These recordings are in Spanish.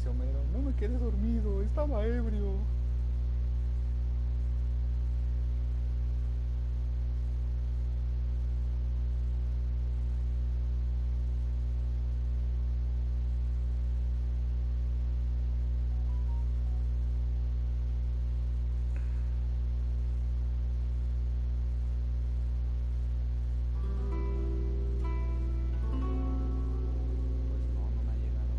dice Homero, no me quedé dormido, estaba ebrio. Pues no, no me ha llegado.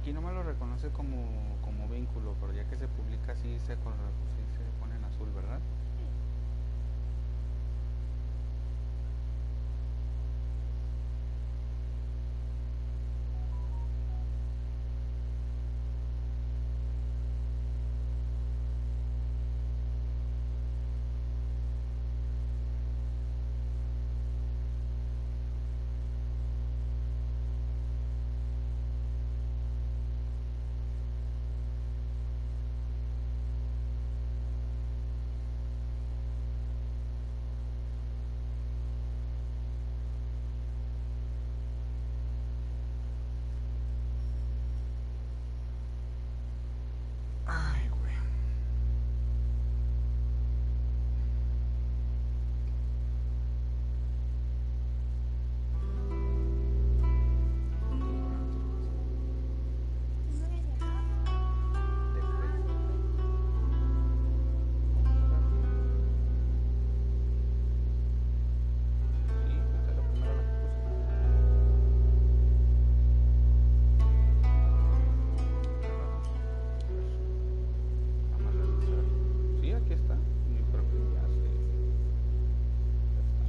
Aquí no me lo reconoce como vínculo, pero ya que se publica así sí se pone en azul, ¿verdad? Ay, güey. De Facebook. Sí, esta es la primera la que puse. Vamos a revisar. Sí, aquí está. Mi perfil ya se. Ya está.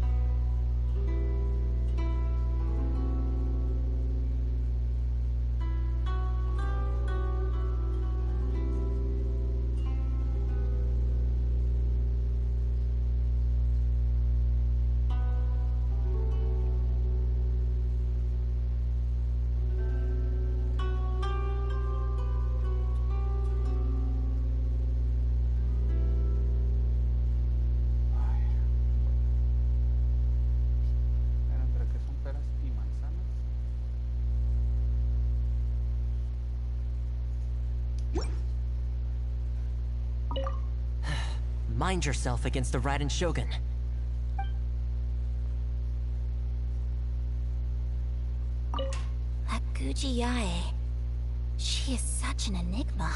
Ay, pero entre que son peras y manzanas. Mind yourself against the Raiden Shogun. That Guji Yae. She is such an enigma.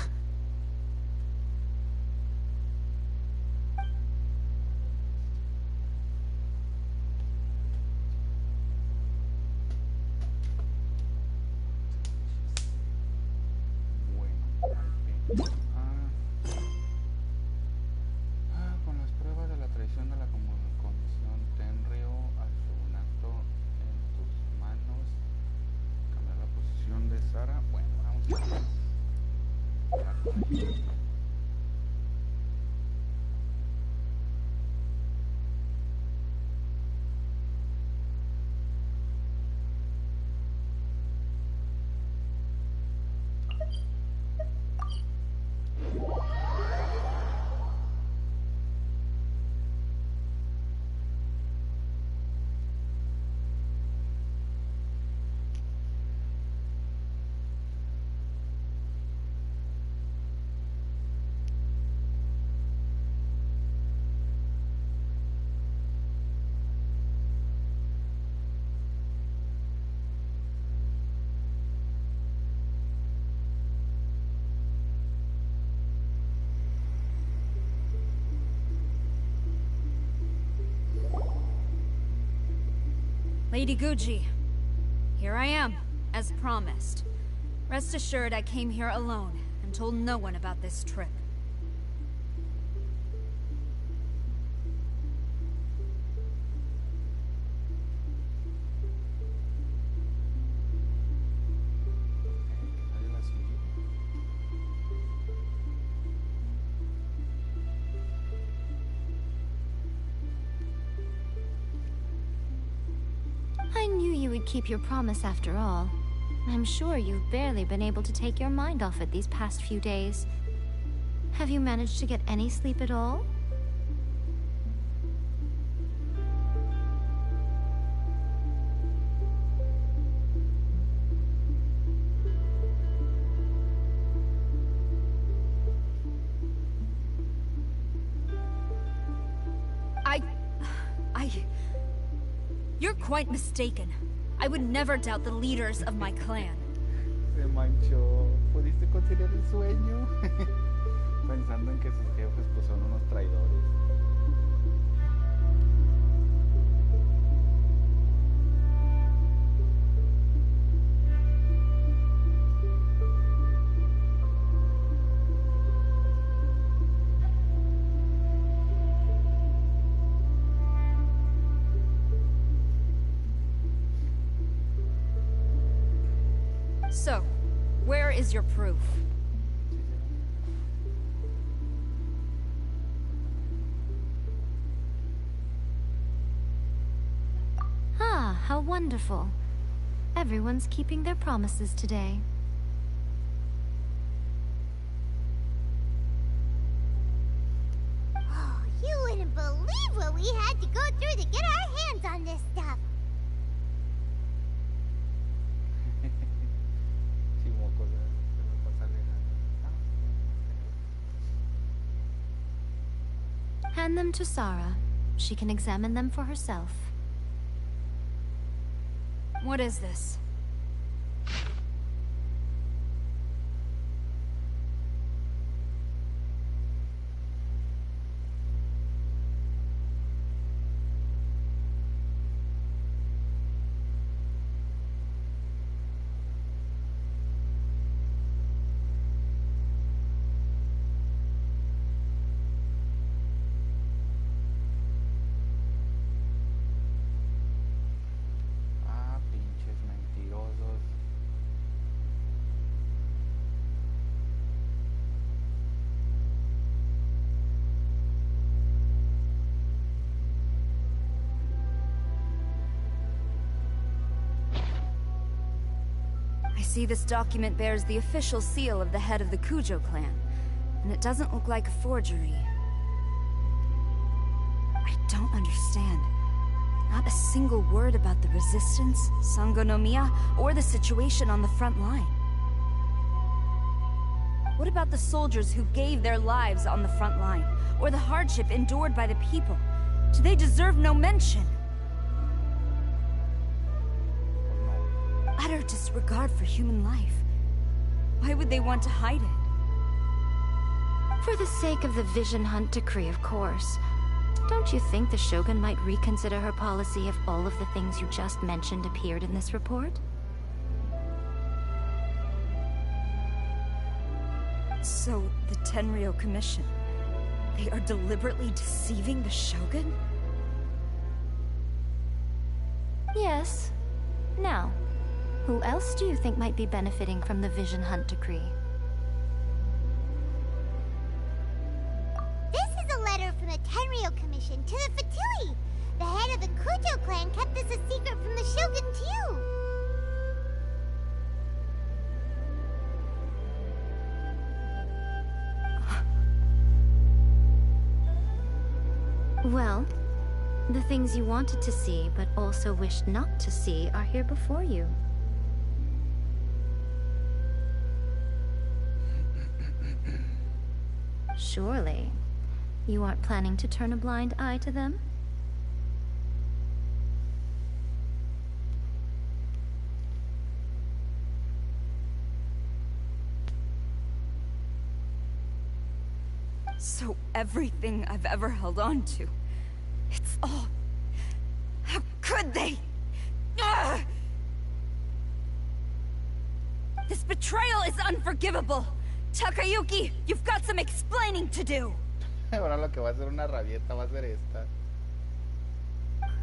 Bueno, Parte. Con las pruebas de la traición de la comisión Tenryo al shogunato en tus manos, cambiar la posición de Sara. Bueno, vamos a hablar con ella. Lady Guji, here I am, as promised. Rest assured I came here alone and told no one about this trip. Nadie la siguió. I knew you would keep your promise after all. I'm sure you've barely been able to take your mind off it these past few days. Have you managed to get any sleep at all? You're quite mistaken. I would never doubt the leaders of my clan. Se manchó. ¿Pudiste conciliar el sueño? Pensando en que sus jefes pues son unos traidores. So, where is your proof? Ah, how wonderful. Everyone's keeping their promises today. Oh, you wouldn't believe what we had to go through to get our hands on this stuff. Sí, moco, se va a pasar de Hand them to Sarah. She can examine them for herself. What is this? pinches mentirosos. I see this document bears the official seal of the head of the Kujo clan, and it doesn't look like a forgery. I don't understand. Not a single word about the resistance, Sangonomiya, or the situation on the front line. What about the soldiers who gave their lives on the front line, or the hardship endured by the people? Do they deserve no mention? Utter disregard for human life. Why would they want to hide it? For the sake of the Vision Hunt decree, of course. Don't you think the Shogun might reconsider her policy if all of the things you just mentioned appeared in this report? So, the Tenryou Commission, they are deliberately deceiving the Shogun? Yes. Now, who else do you think might be benefiting from the Vision Hunt decree? This is a letter from the Tenryou Commission to the Fatui. The head of the Kujo clan kept this a secret from the Shogun, too. Well, the things you wanted to see but also wished not to see are here before you. Surely, you aren't planning to turn a blind eye to them? So everything I've ever held on to, it's all... How could they? Ugh! This betrayal is unforgivable! Takayuki, you've got some explaining to do! Ahora lo que va a ser una rabieta va a ser esta.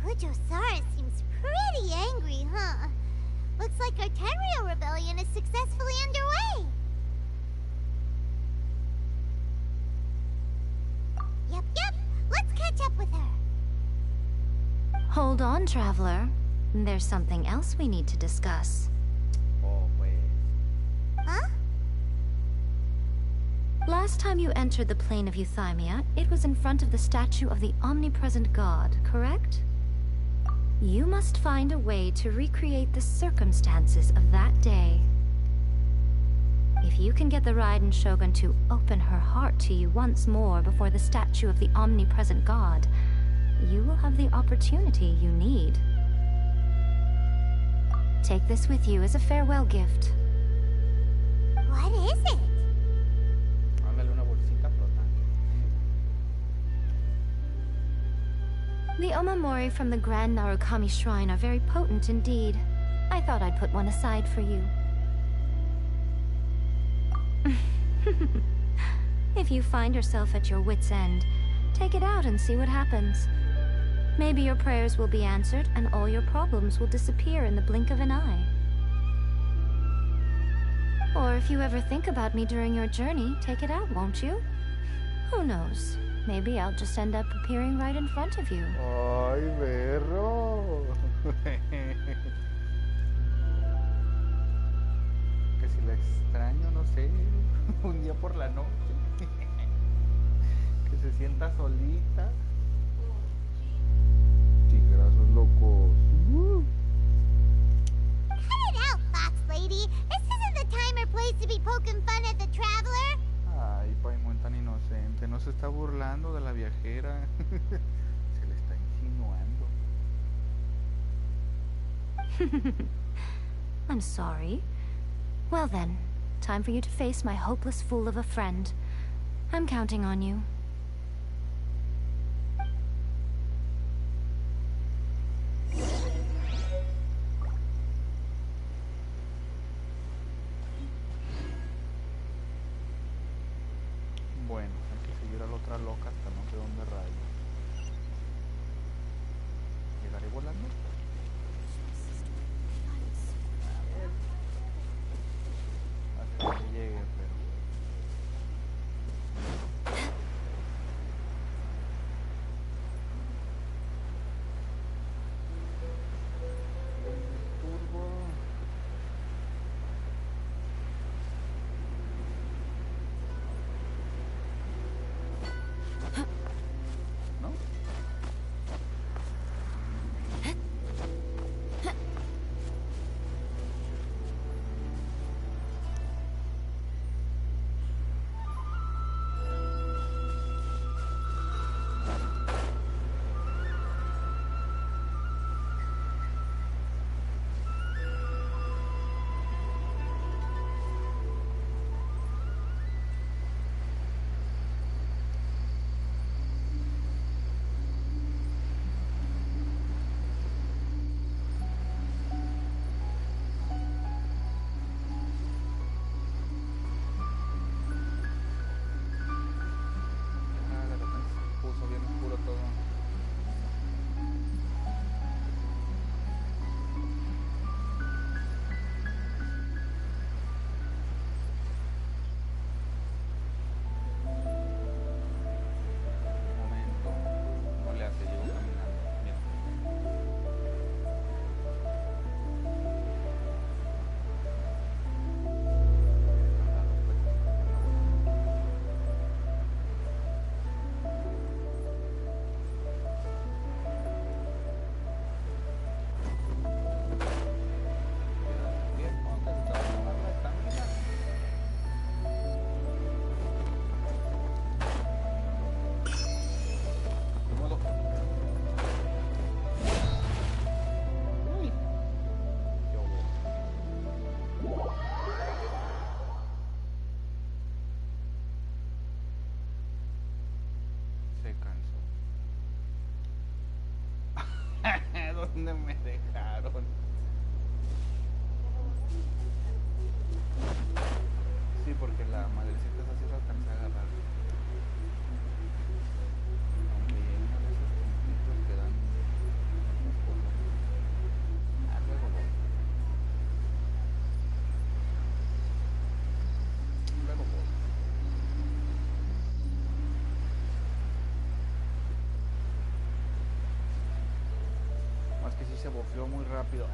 Kujo-Sara seems pretty angry, huh? Looks like our Tenryou rebellion is successfully underway. Yep. Let's catch up with her. Hold on, traveler. There's something else we need to discuss. Oh, pues. Huh? Last time you entered the plane of Euthymia, it was in front of the statue of the omnipresent god, correct? You must find a way to recreate the circumstances of that day. If you can get the Raiden Shogun to open her heart to you once more before the statue of the omnipresent god, you will have the opportunity you need. Take this with you as a farewell gift. What is it? Ándale una bolsita flotante. The Omamori from the Grand Narukami Shrine are very potent indeed. I thought I'd put one aside for you. If you find yourself at your wit's end, take it out and see what happens. Maybe your prayers will be answered and all your problems will disappear in the blink of an eye. Or if you ever think about me during your journey, take it out, won't you? Who knows? Maybe I'll just end up appearing right in front of you. Ay, berro. Que si la extraño, no sé, un día por la noche. Que se sienta solita. Tigrazos locos. Cut it out, Fox Lady. This isn't the time or place to be poking fun at the traveler. Ay, Paimon tan inocente. No se está burlando de la viajera. Se le está insinuando. I'm sorry. Well then, time for you to face my hopeless fool of a friend. I'm counting on you. Bueno, hay que seguir a la otra loca hasta no sé dónde rayos. ¿Llegaré volando? A ver. Hasta que llegue, pero... Turbo. ¿No? Ah, de repente se puso bien oscuro todo. Un momento. No le hace, llego caminando. Mira. Bien, ponte el trabajo, la estamina. De modo. Uy. Qué hubo. Se cansó. ¿Dónde me dejaron? Sí, porque la madrecita esa sí la alcancé a agarrar. Aunque hay uno de esos puntitos que dan muchas cosas. Ah, luego voy. Luego voy. Más que sí se bofeó muy rápido.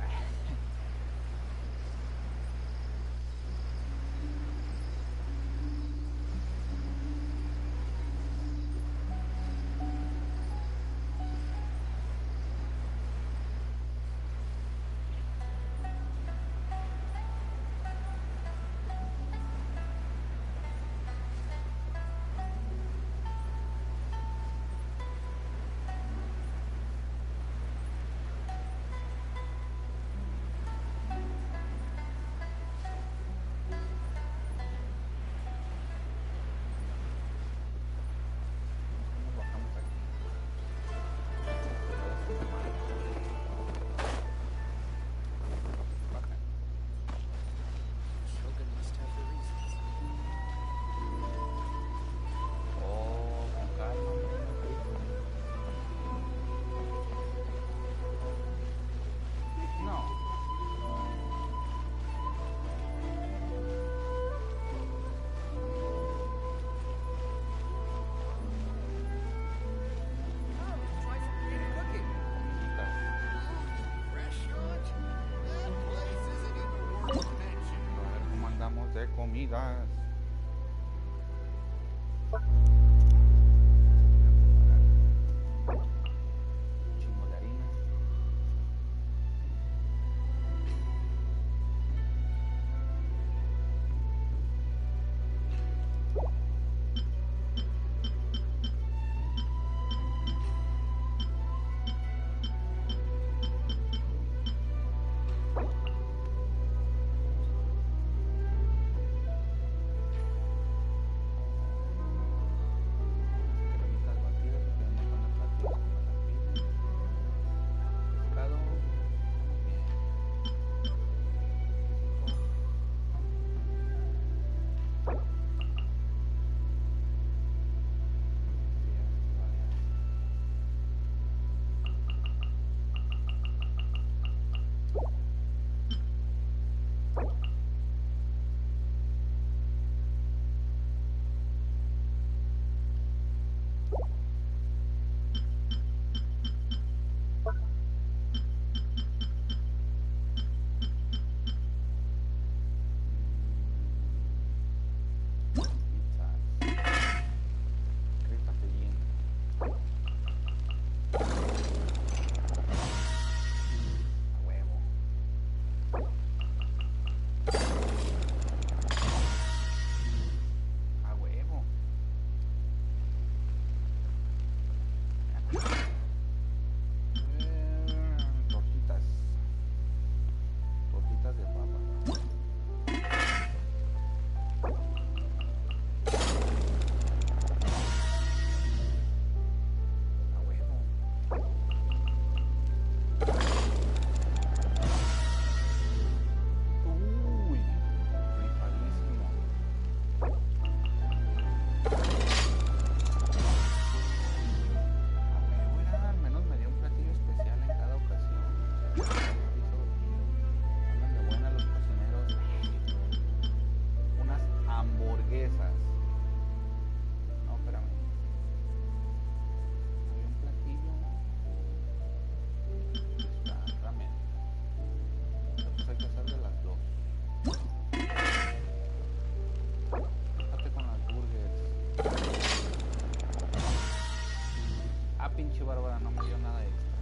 Pinche Bárbara no me dio nada extra.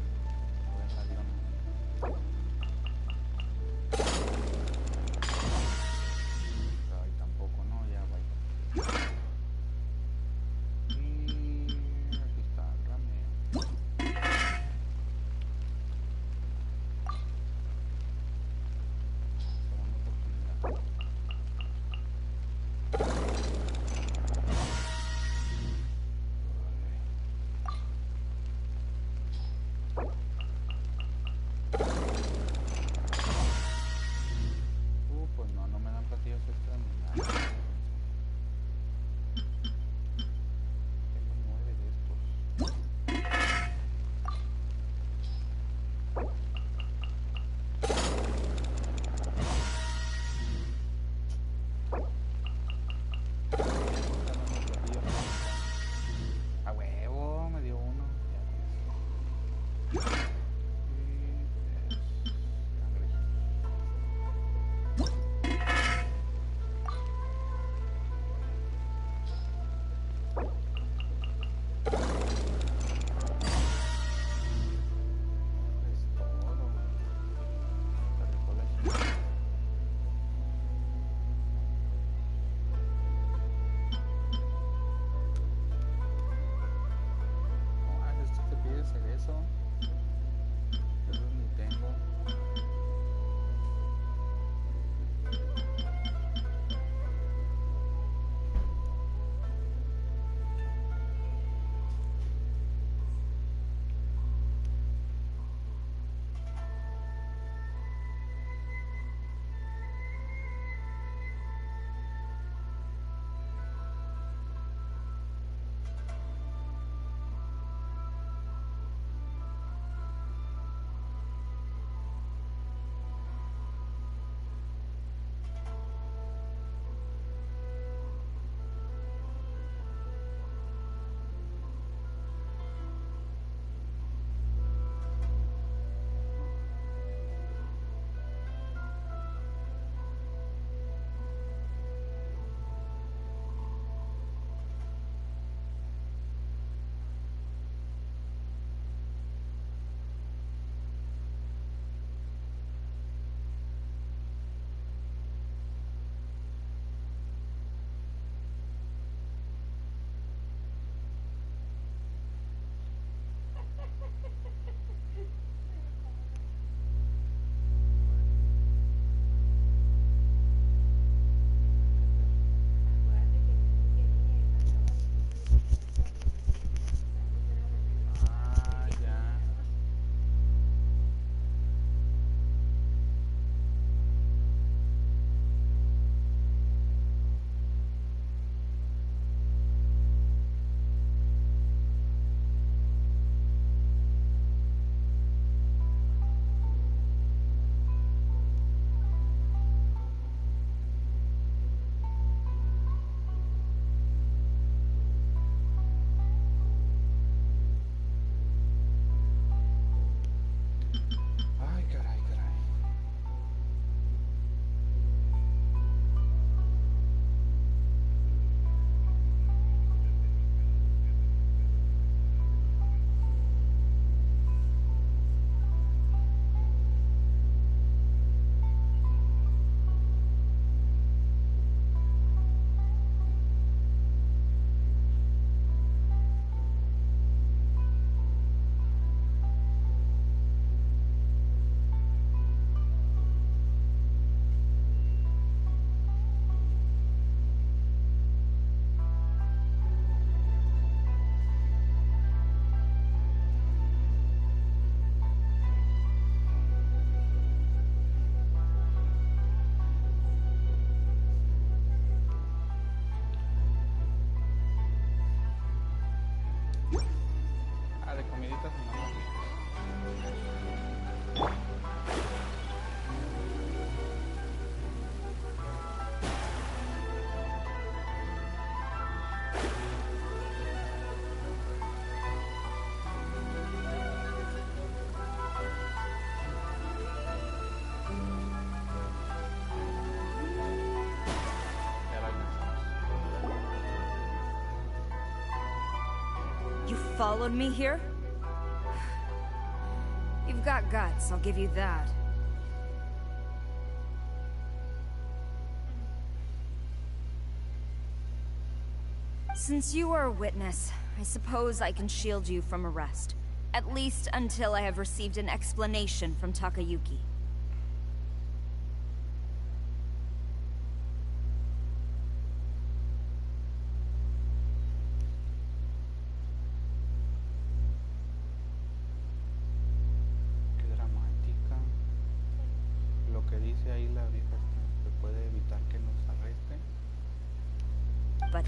A ver, la dio. Ay, tampoco, no, ya vaya. Y aquí está el ramen. Segunda oportunidad. Necesitas una más. You followed me here? You've got guts, I'll give you that. Since you are a witness, I suppose I can shield you from arrest. At least until I have received an explanation from Takayuki. Qué dramática. Lo que dice ahí la vieja es que puede evitar que nos arreste. But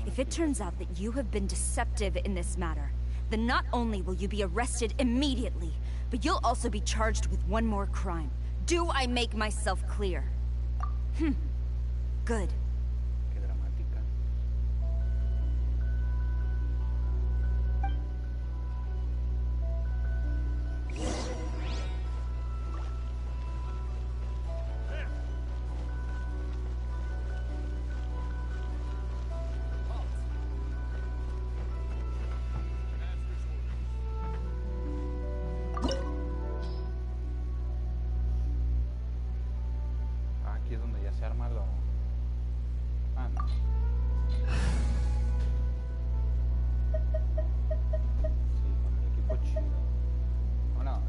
if it turns out that you have been deceptive in this matter, then not only will you be arrested immediately, but you'll also be charged with one more crime. Do I make myself clear? Good. Qué dramática. Aquí es donde ya se arma lo... Ah, no. Sí, con el equipo chido. Vámonos.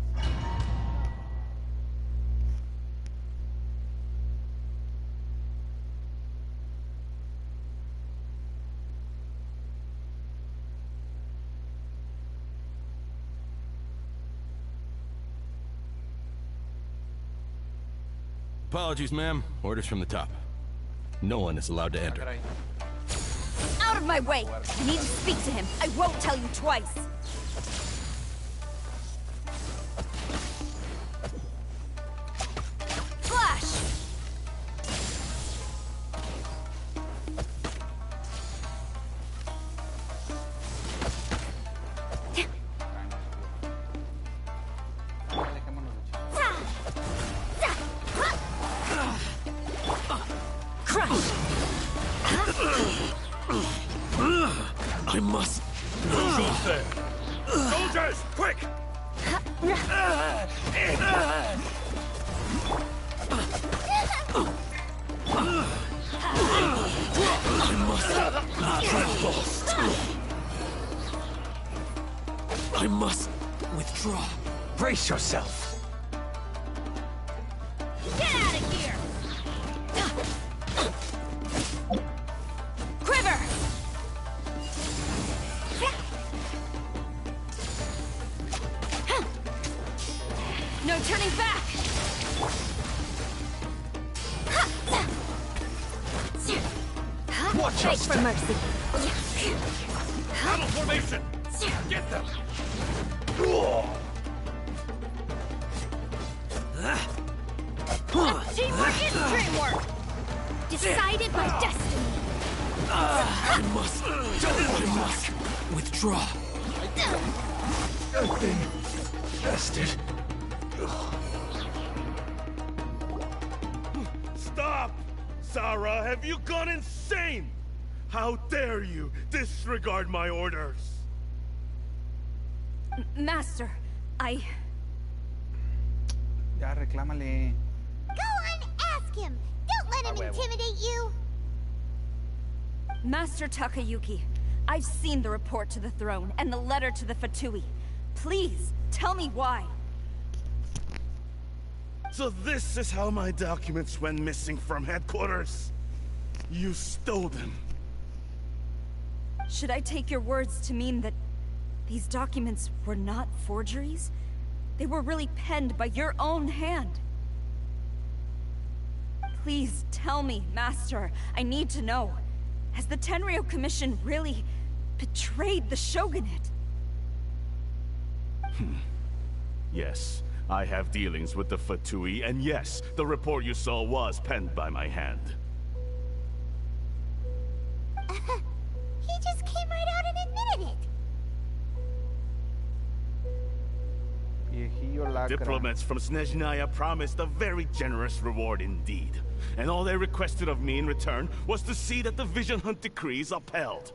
Apologies, ma'am. Orders from the top. No one is allowed to Ah, enter. caray. Out of my way! I need to speak to him. I won't tell you twice. Flash! Ya, dejémonos de chisme. Crush! I must. Who's there? Soldiers, quick! I must not get lost. I must withdraw. Brace yourself. Get out of here! Quiver! No turning back! Watch Beg us. for mercy. Battle formation. Get them. Teamwork is dreamwork! Decided by destiny! I must withdraw. I've been bested. Stop! Sarah, have you gone insane? How dare you disregard my orders? Master, I... Ya, reclámale. Go and ask him. Don't let him huevo. intimidate you. Master Takayuki, I've seen the report to the throne and the letter to the Fatui. Please, tell me why. So this is how my documents went missing from headquarters. You stole them. Should I take your words to mean that these documents were not forgeries? They were really penned by your own hand. Please tell me, Master. I need to know. Has the Tenryo Commission really betrayed the Shogunate? Yes, I have dealings with the Fatui, and yes, the report you saw was penned by my hand. He just came right out and admitted it. Viejillo lacra. Diplomats from Snezhnaya promised a very generous reward indeed. And all they requested of me in return was to see that the Vision Hunt decrees upheld.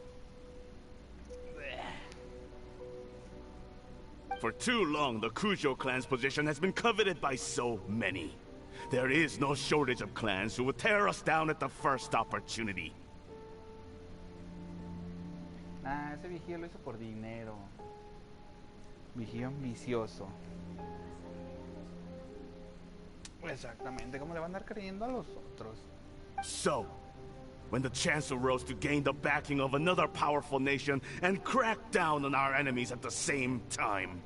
For too long, the Kujo clan's position has been coveted by so many. There is no shortage of clans who would tear us down at the first opportunity. Nah, ese viejillo lo hizo por dinero. Viejillo ambicioso. Exactamente, ¿cómo le van a andar creyendo a los otros? So, when the chance arose to gain the backing of another powerful nation and crack down on our enemies at the same time.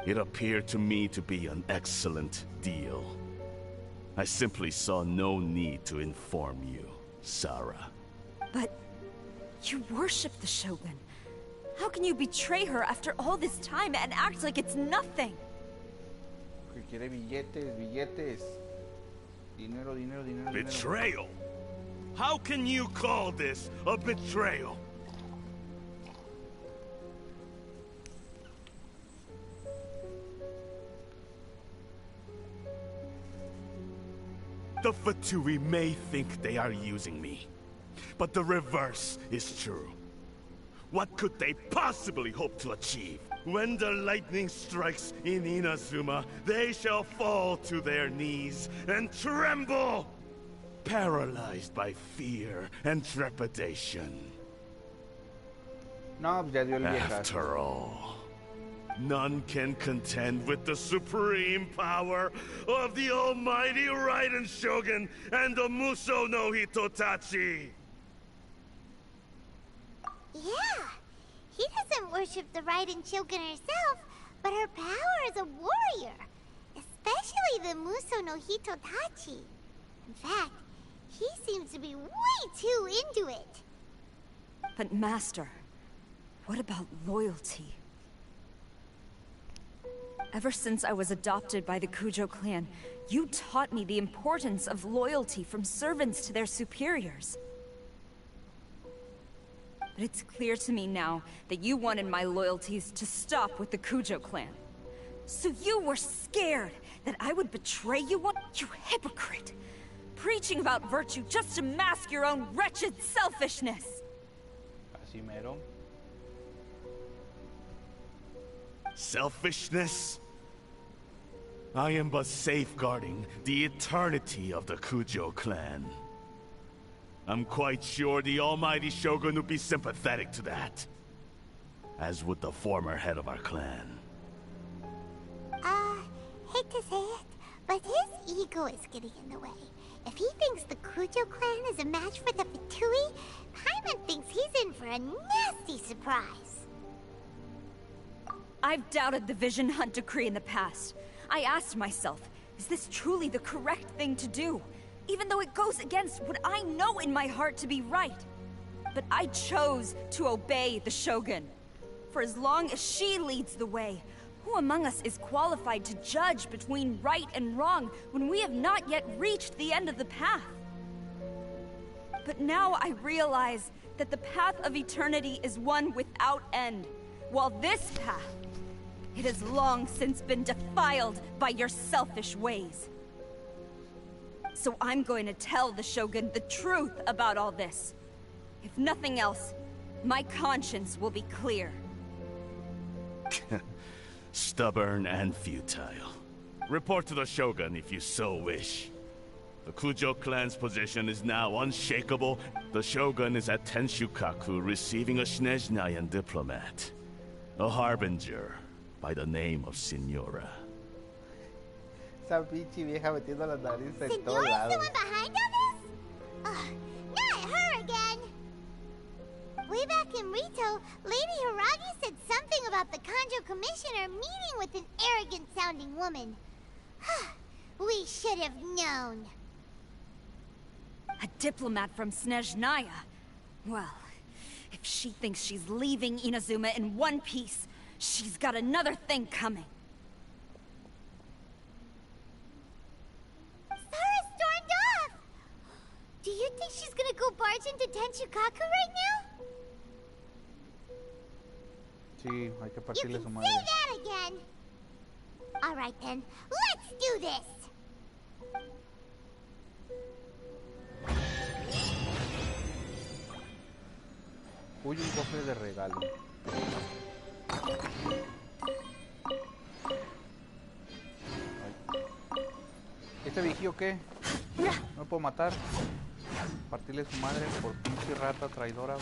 It appeared to me to be an excellent deal. I simply saw no need to inform you, Sarah. But you worship the Shogun. How can you betray her after all this time and act like it's nothing? Que quiere billetes, billetes. Dinero, dinero, dinero, dinero. Betrayal? How can you call this a betrayal? The Fatui may think they are using me, but the reverse is true. What could they possibly hope to achieve? When the lightning strikes in Inazuma, they shall fall to their knees and tremble, paralyzed by fear and trepidation. No, pues ya dio el viejazo. After all, none can contend with the supreme power of the almighty Raiden Shogun and the Muso no Hitotachi! Yeah, he doesn't worship the Raiden Shogun herself, but her power as a warrior, especially the Muso no Hitotachi. In fact, he seems to be way too into it. But Master, what about loyalty? Ever since I was adopted by the Kujo clan, you taught me the importance of loyalty from servants to their superiors. But it's clear to me now that you wanted my loyalties to stop with the Kujo clan. So you were scared that I would betray you? You hypocrite! Preaching about virtue just to mask your own wretched selfishness! Así mero. Selfishness? I am but safeguarding the eternity of the Kujo clan. I'm quite sure the almighty Shogun would be sympathetic to that. As would the former head of our clan. Hate to say it, but his ego is getting in the way. If he thinks the Kujo clan is a match for the Fatui, Paimon thinks he's in for a nasty surprise. I've doubted the Vision Hunt decree in the past. I asked myself, is this truly the correct thing to do? Even though it goes against what I know in my heart to be right. But I chose to obey the Shogun. For as long as she leads the way, who among us is qualified to judge between right and wrong when we have not yet reached the end of the path? But now I realize that the path of eternity is one without end, while this path, it has long since been defiled by your selfish ways. So I'm going to tell the Shogun the truth about all this. If nothing else, my conscience will be clear. Stubborn and futile. Report to the Shogun if you so wish. The Kujo clan's position is now unshakable. The Shogun is at Tenshukaku receiving a Snezhnayan diplomat. A harbinger by the name of Signora. Esa pinche vieja metiendo las narices en todos Signora's the lados. one behind all this? Ugh, not her again! Way back in Rito, Lady Hiragi said something about the Kanjo Commissioner meeting with an arrogant-sounding woman. We should have known. A diplomat from Snezhnaya. Well, if she thinks she's leaving Inazuma in one piece, she's got another thing coming. Sara stormed off! Do you think she's gonna go barge into Tenchukaku right now? Sí, hay que You partirle can su say madre. that again! Alright then, let's do this! Uy, un cofre de regalo. Ay. ¿Este viejillo qué? ¿No puedo matar? Partirle su madre por pinche rata traidora.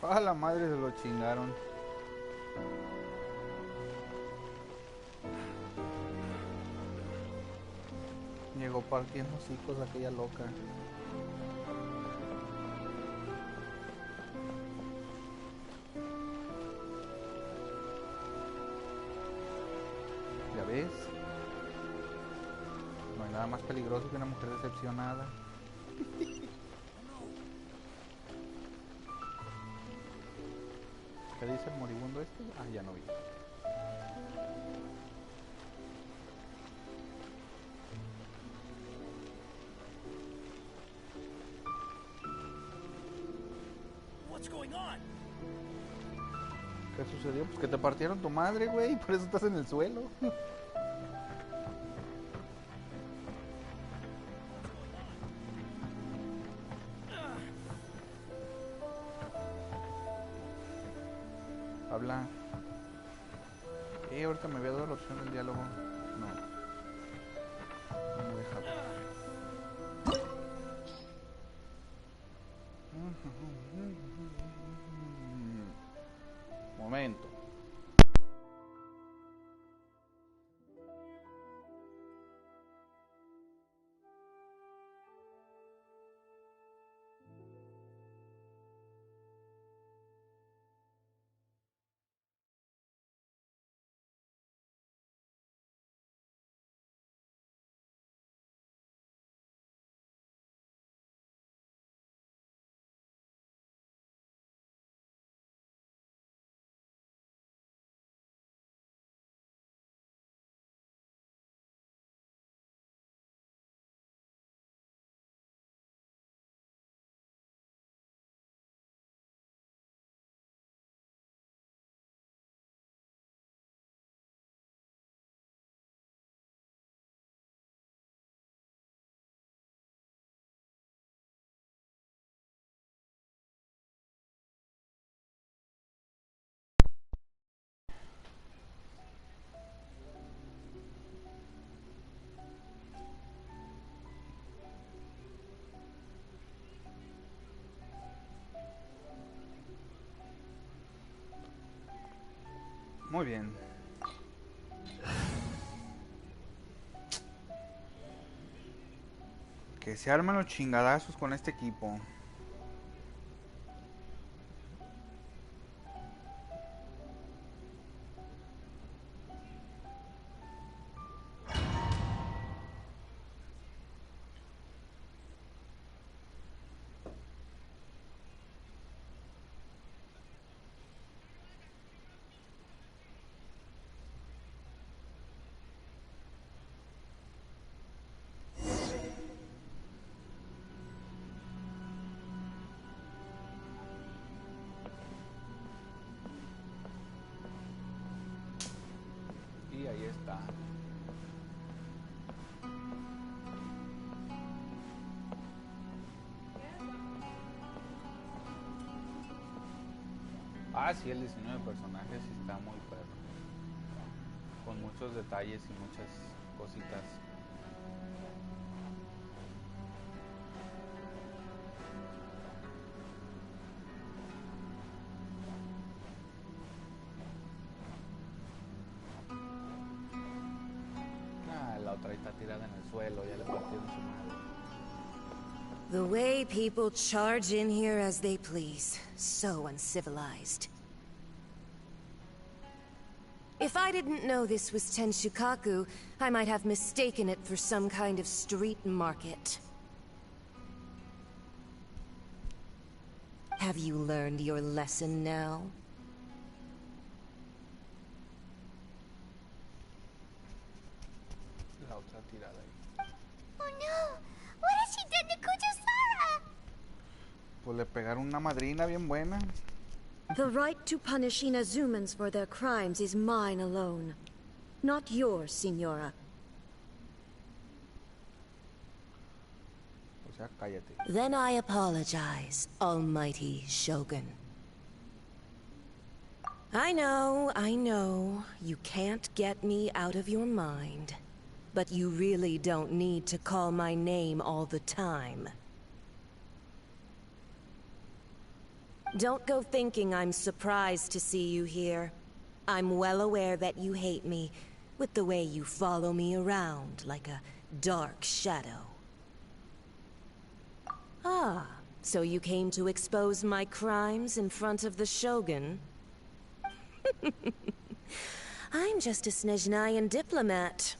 A la madre se lo chingaron. Llegó partiendo hocicos aquella loca. ¿Ya ves? No hay nada más peligroso que una mujer decepcionada. ¿Qué dice el moribundo este? Ah, ya no vi. ¿Qué sucedió? Pues que te partieron tu madre, güey, por eso estás en el suelo. Habla. Ahorita me había dado la opción del diálogo. No. No me deja hablar. Momento. Muy bien. Que se arman los chingadazos con este equipo. Y ahí está. Ah, sí, el diseño de personajes sí está muy perro. Con muchos detalles y muchas cositas. Ah, la otra ahí está tirada en el suelo, ya le partieron su madre. The way people charge in here as they please. So uncivilized. If I didn't know this was Tenshukaku, I might have mistaken it for some kind of street market. Have you learned your lesson now? La otra tirada ahí. Oh no! What has she done to Kujo-Sara? Pues le pegaron una madrina bien buena. The right to punish Inazumans for their crimes is mine alone. Not yours, Signora. O sea, cállate. Then I apologize, Almighty Shogun. I know, you can't get me out of your mind. But you really don't need to call my name all the time. Don't go thinking I'm surprised to see you here. I'm well aware that you hate me, with the way you follow me around like a dark shadow. Ah, so you came to expose my crimes in front of the Shogun? I'm just a Snezhnayan diplomat.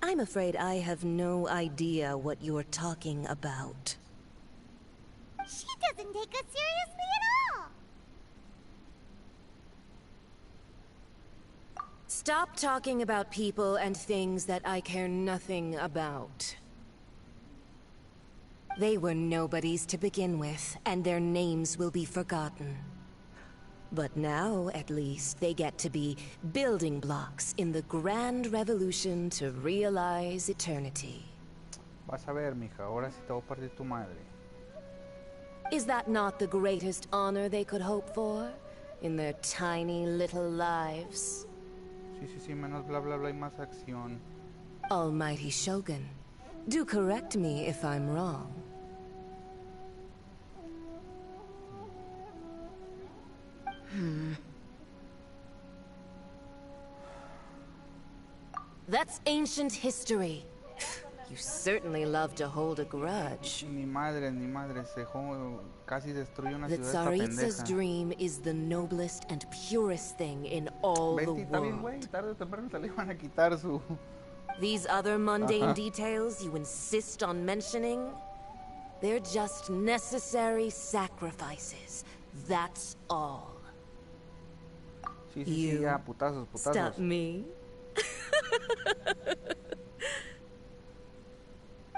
I'm afraid I have no idea what you're talking about. She doesn't take us seriously at all! Stop talking about people and things that I care nothing about. They were nobodies to begin with, and their names will be forgotten. But now, at least, they get to be building blocks in the grand revolution to realize eternity. Vas a ver, mija, ahora sí te voy a partir tu madre. Is that not the greatest honor they could hope for? In their tiny little lives? Sí, menos bla bla bla y más acción. Almighty Shogun, do correct me if I'm wrong. That's ancient history. You certainly love to hold a grudge. Ni madre, se dejó, casi destruyó una The ciudad esta Tsaritsa's pendeja. dream is the noblest and purest thing in all the Betty está bien, world. güey, tarde o temprano se le iban a quitar su... These other mundane details you insist on mentioning, they're just necessary sacrifices. That's all. Sí, ya, putazos. Stop me.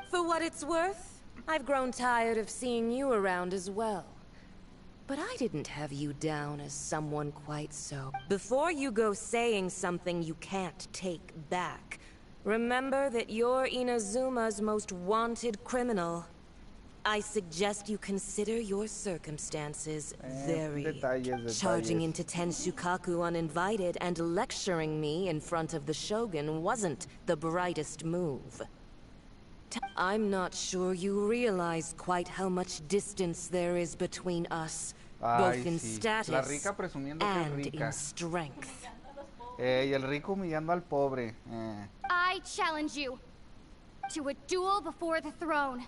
For what it's worth, I've grown tired of seeing you around as well. But I didn't have you down as someone quite so. Before you go saying something you can't take back, remember that you're Inazuma's most wanted criminal. I suggest you consider your circumstances very... Detalles. Charging into Tenshukaku uninvited and lecturing me in front of the Shogun wasn't the brightest move. I'm not sure you realize quite how much distance there is between us, both in status La rica presumiendo que es and rica. in strength. Y el rico humillando al pobre. I challenge you to a duel before the throne.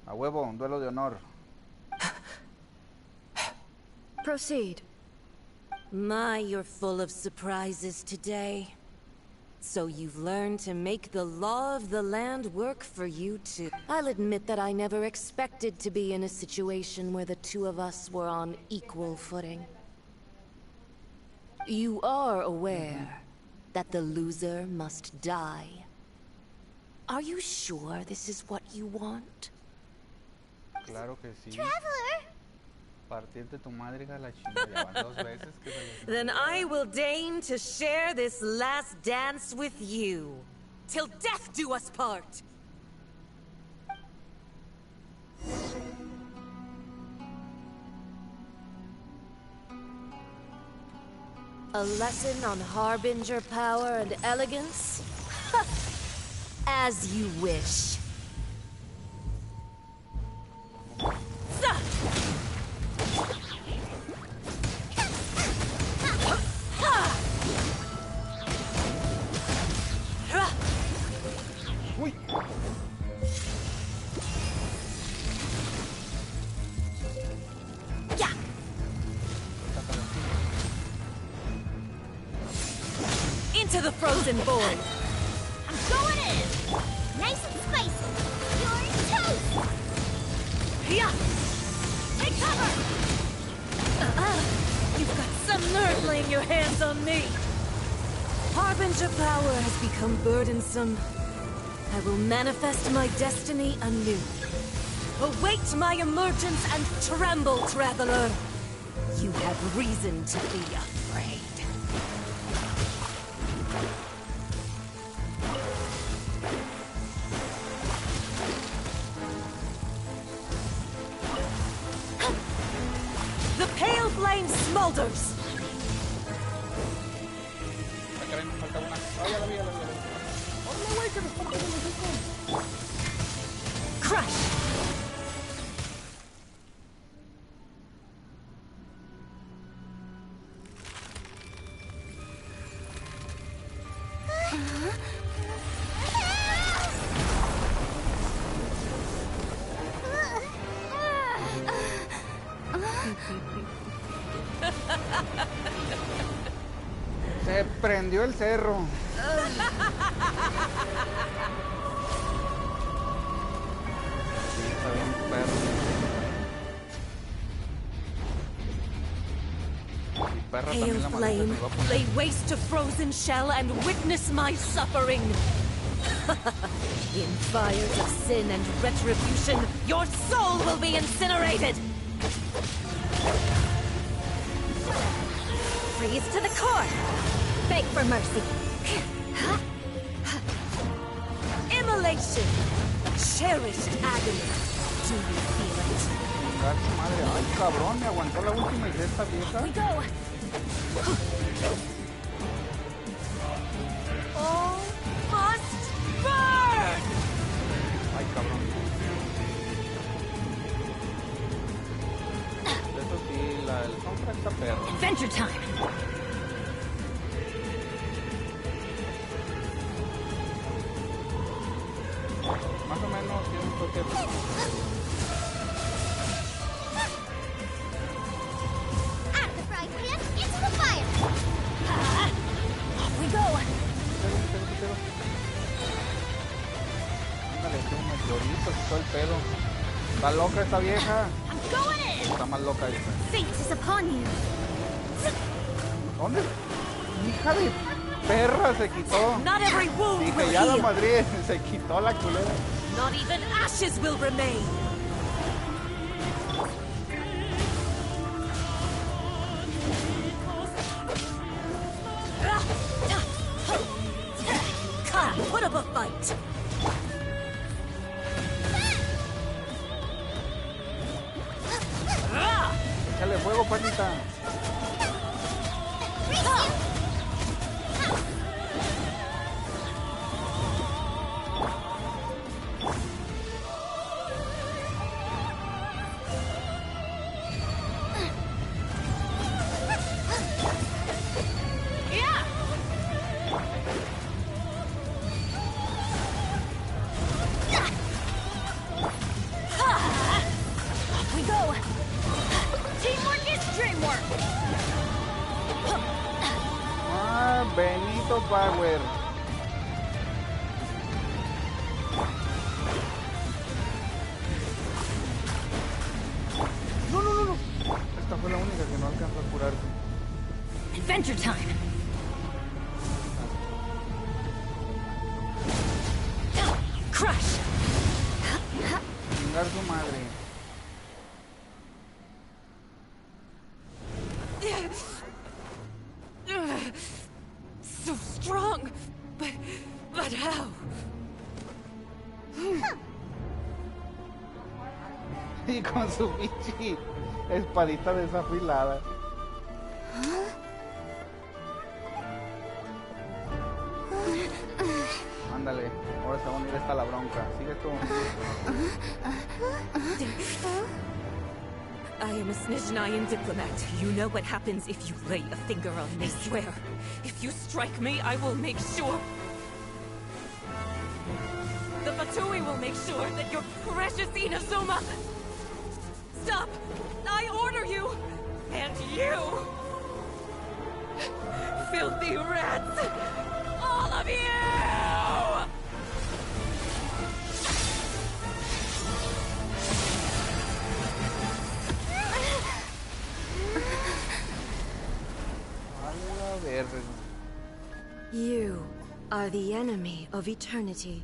A huevo, un duelo de honor. Proceed. My, you're full of surprises today. So you've learned to make the law of the land work for you too. I'll admit that I never expected to be in a situation where the two of us were on equal footing. You are aware that the loser must die. Are you sure this is what you want? Claro que sí. Traveler! Partirte tu madre, hija de la chingada. Ya van 2 veces que se les... Then I will deign to share this last dance with you. Till death do us part! A lesson on Harbinger power and elegance? As you wish. Uy. Into the frozen void. I'm going in! Nice and spicy! You're toast! Yeah. Take cover! You've got some nerve laying your hands on me. Harbinger power has become burdensome. I will manifest my destiny anew. Await my emergence and tremble, traveler. You have reason to be afraid. The pale flame smolders. Crush. Se prendió el cerro. Sí, está bien perro. Mi perra Pale también la maldita flame, me va a poner. lay waste to frozen shell and witness my suffering. In fires of sin and retribution, your soul will be incinerated. Freeze to the core! Beg for mercy! Immolation, a cherished agony. Do you feel it? Chingar su madre. Ay, cabrón, me aguantó la última y de esta vieja. We go! All must burn! Ay, cabrón. Eso sí, el soundtrack está perro. Adventure time! Más o menos tiene un toque. Out of the frying pan, into the fire! Off we go! Ándale, tú, meteoritos y todo el pedo. Está loca esta vieja. I'm going in! Está más loca esta. Fate is upon you! ¿Dónde? Hija de perra, se quitó. Not every wound Dije, will ya la heal. madre, se quitó la culera. Not even ashes will remain. Come, put up a fight. Échale fuego, panita. Off we go! Teamwork is dreamwork! Ah, Benito Power. No, no, no, no. Esta fue la única que no alcanzó a curarse. Adventure time! Crush. Chingar su madre. So strong, but how? Y con su bichi espadita desafilada. Ándale, ahora se va a unir esta la bronca. Sigue tú. I am a Snezhnayan diplomat. You know what happens if you lay a finger on me. I swear, if you strike me, I will make sure... The Fatui will make sure that your precious Inazuma... Stop! I order you! And you! Filthy rats! All of you! You are the enemy of eternity.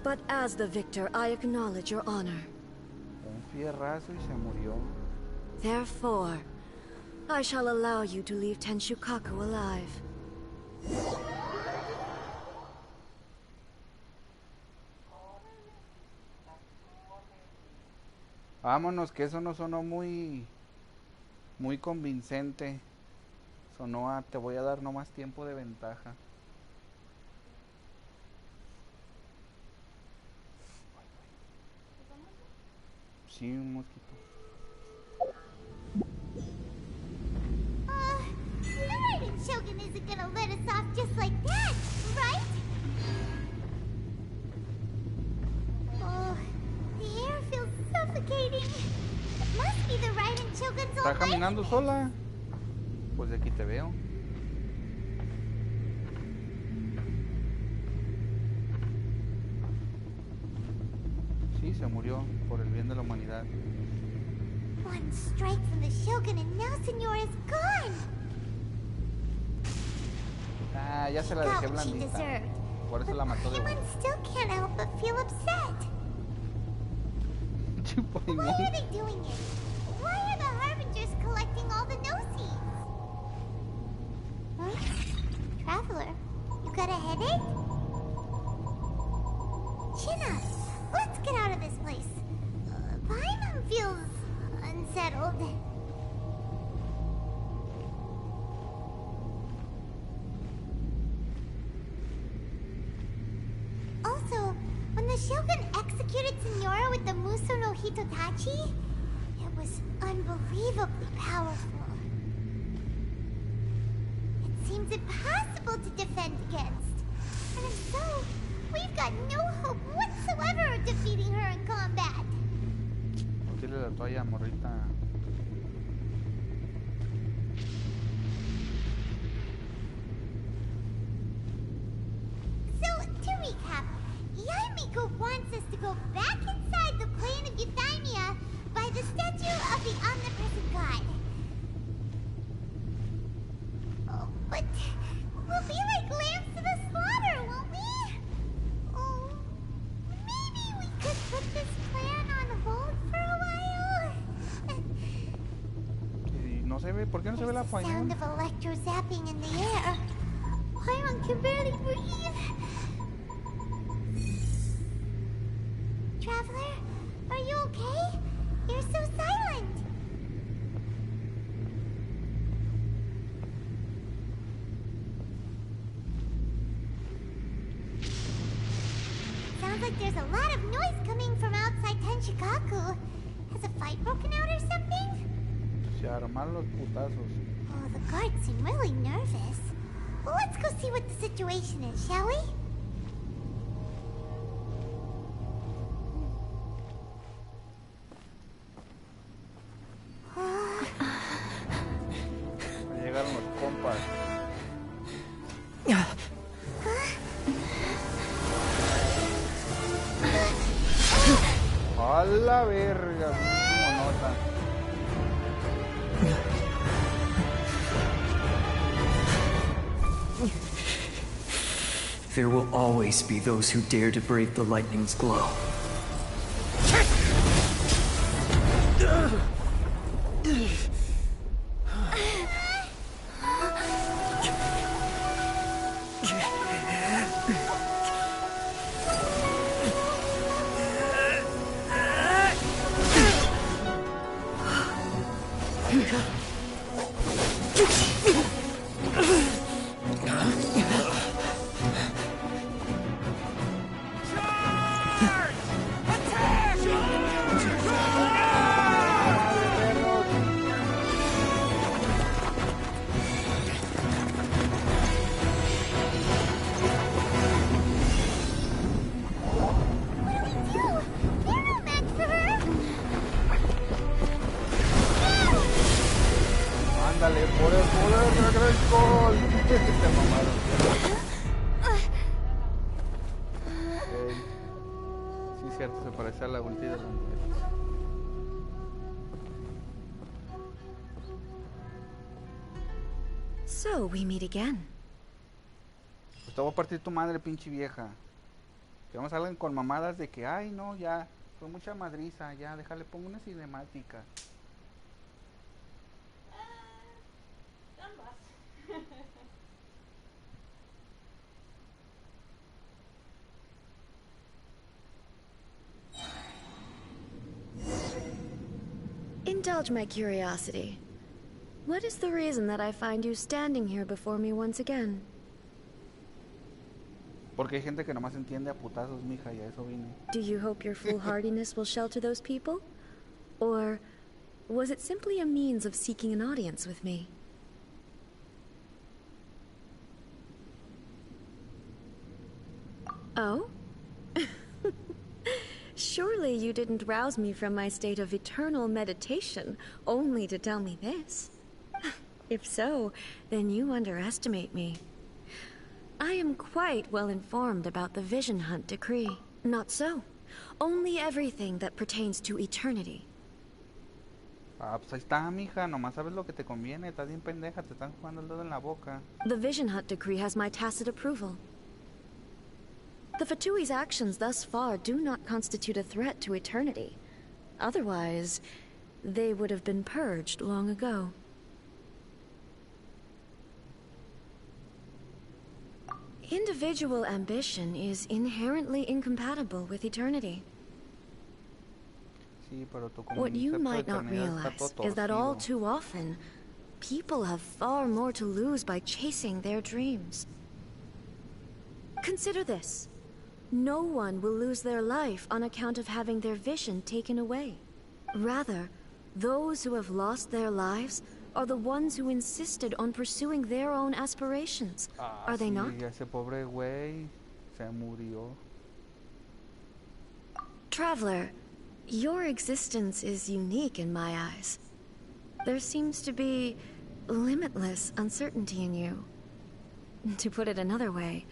But as the victor, I acknowledge your honor. Un fierrazo y se murió. Therefore, I shall allow you to leave Tenshukaku alive. Vámonos, que eso no sonó muy convincente. Sonó a te voy a dar nomás tiempo de ventaja. Sí, un mosquito. The Raiden Shogun isn't gonna let us off just like that, right? Oh, the air feels suffocating. It must be the Raiden Shogun's Está old caminando lightning. sola. Pues de aquí te veo. Sí, se murió por el bien de la humanidad. One strike from the Shogun and now Senor is gone. Ah, ya se la dejé Got what she blandita. deserved. Por eso la mató de Paimon buena. still can't help but feel upset. Why are they doing it? Why are the Harbingers collecting all the no-seeds? Huh? Traveler, you got a headache? Chin up. Let's get out of this place. Paimon feels unsettled. Also, when the Shogun executed Senora with the Muso no Hitotachi, it was unbelievably powerful. It seems impossible to defend against. And if so, we've got no hope whatsoever of defeating her in combat. Tírale la toalla, morrita. So, to recap, Yaimiko wants us to go back inside the plane of Euthymia by the statue of the omnipresent god. Oh, but we'll be like lambs to the slaughter, won't we? Oh, maybe we could put this plan on hold for a while? Y no se ve, ¿por qué no se ve la Sound Paimon? of electro zapping in the air. Paimon can barely breathe. Traveler, are you okay? You're so silent. Sounds like there's a lot of noise coming from outside Tenshikaku. Has a fight broken out or something? Se armaron los putazos. Oh, the guards seem really nervous. Well, let's go see what the situation is, shall we? Llegaron los compas. A la verga, como nota. There will always be those who dare to brave the lightning's glow. ¡Joder, Dragon Ball! Te mamaron. Okay. Sí, es cierto, se parece a la ulti de la mujer. So, we meet again. Pues te voy a partir tu madre, pinche vieja. Que vamos a hablar con mamadas de que, ay, no, ya, fue mucha madriza, ya, déjale, pongo una cinemática. Indulge my curiosity. What is the reason that I find you standing here before me once again? Porque hay gente que nomás entiende a putazos, mija, y a eso vine. Do you hope your foolhardiness will shelter those people? Or was it simply a means of seeking an audience with me? Oh? Surely you didn't rouse me from my state of eternal meditation only to tell me this. If so, then you underestimate me. I am quite well informed about the Vision Hunt decree. Not so. Only everything that pertains to eternity. Ah, pues ahí está, mija, nomás sabes lo que te conviene, estás bien pendeja, te están jugando el dedo en la boca. The Vision Hunt decree has my tacit approval. The Fatui's actions thus far do not constitute a threat to eternity. Otherwise, they would have been purged long ago. Individual ambition is inherently incompatible with eternity. Sí, pero tu What you concepto de might not eternidad está realize todo is that all torcido. too often, people have far more to lose by chasing their dreams. Consider this. No one will lose their life on account of having their vision taken away. Rather, those who have lost their lives are the ones who insisted on pursuing their own aspirations. Are they sí, not? Ese pobre güey se murió. Traveler, your existence is unique in my eyes. There seems to be limitless uncertainty in you. To put it another way,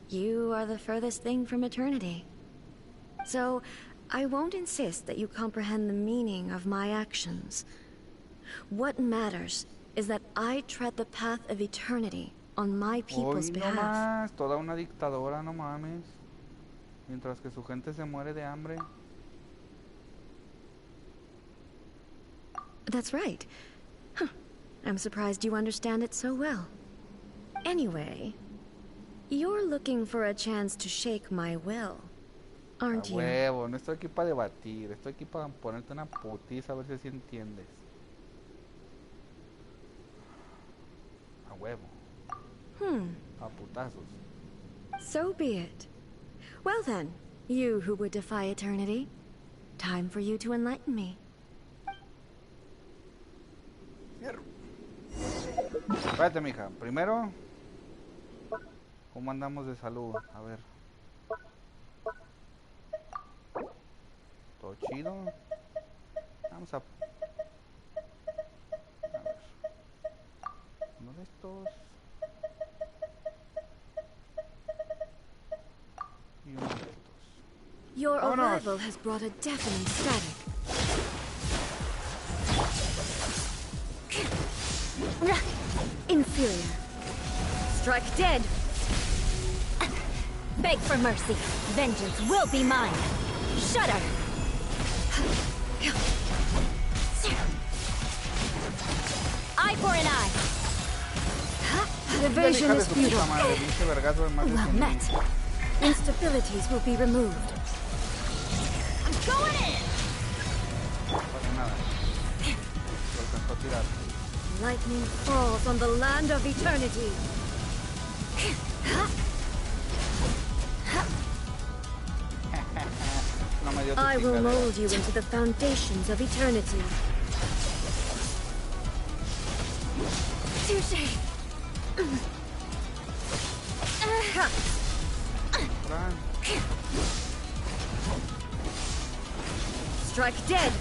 you are the furthest thing from eternity. So, I won't insist that you comprehend the meaning of my actions. What matters is that I tread the path of eternity on my people's Hoy no behalf. más, toda una dictadora, no mames. Mientras que su gente se muere de hambre. That's right. Huh. I'm surprised you understand it so well. Anyway, you're looking for a chance to shake my will, aren't A you? huevo, no estoy aquí para debatir, estoy aquí para ponerte una putiza a ver si así entiendes. A huevo. A putazos. So be it. Well then, you who would defy eternity, time for you to enlighten me. Espérate, mija. Primero, ¿cómo andamos de salud? A ver. ¿Todo chido? Vamos a... ver. Uno de estos. Y uno de estos. Your Vámonos. arrival has brought a deafening static. Inferior. Strike dead. Beg for mercy. Vengeance will be mine. Shudder. Eye for an eye. Evasion Hija de is su puta futile. madre, pinche vergazo de más de Well 100,000. met. Instabilities will be removed. I'm going in. No pasa nada. Lo alcanzó a tirar. Lightning falls on the land of eternity. No me dio tu I will chingadera. mold you into the foundations of eternity. Touche. Fran, Strike dead.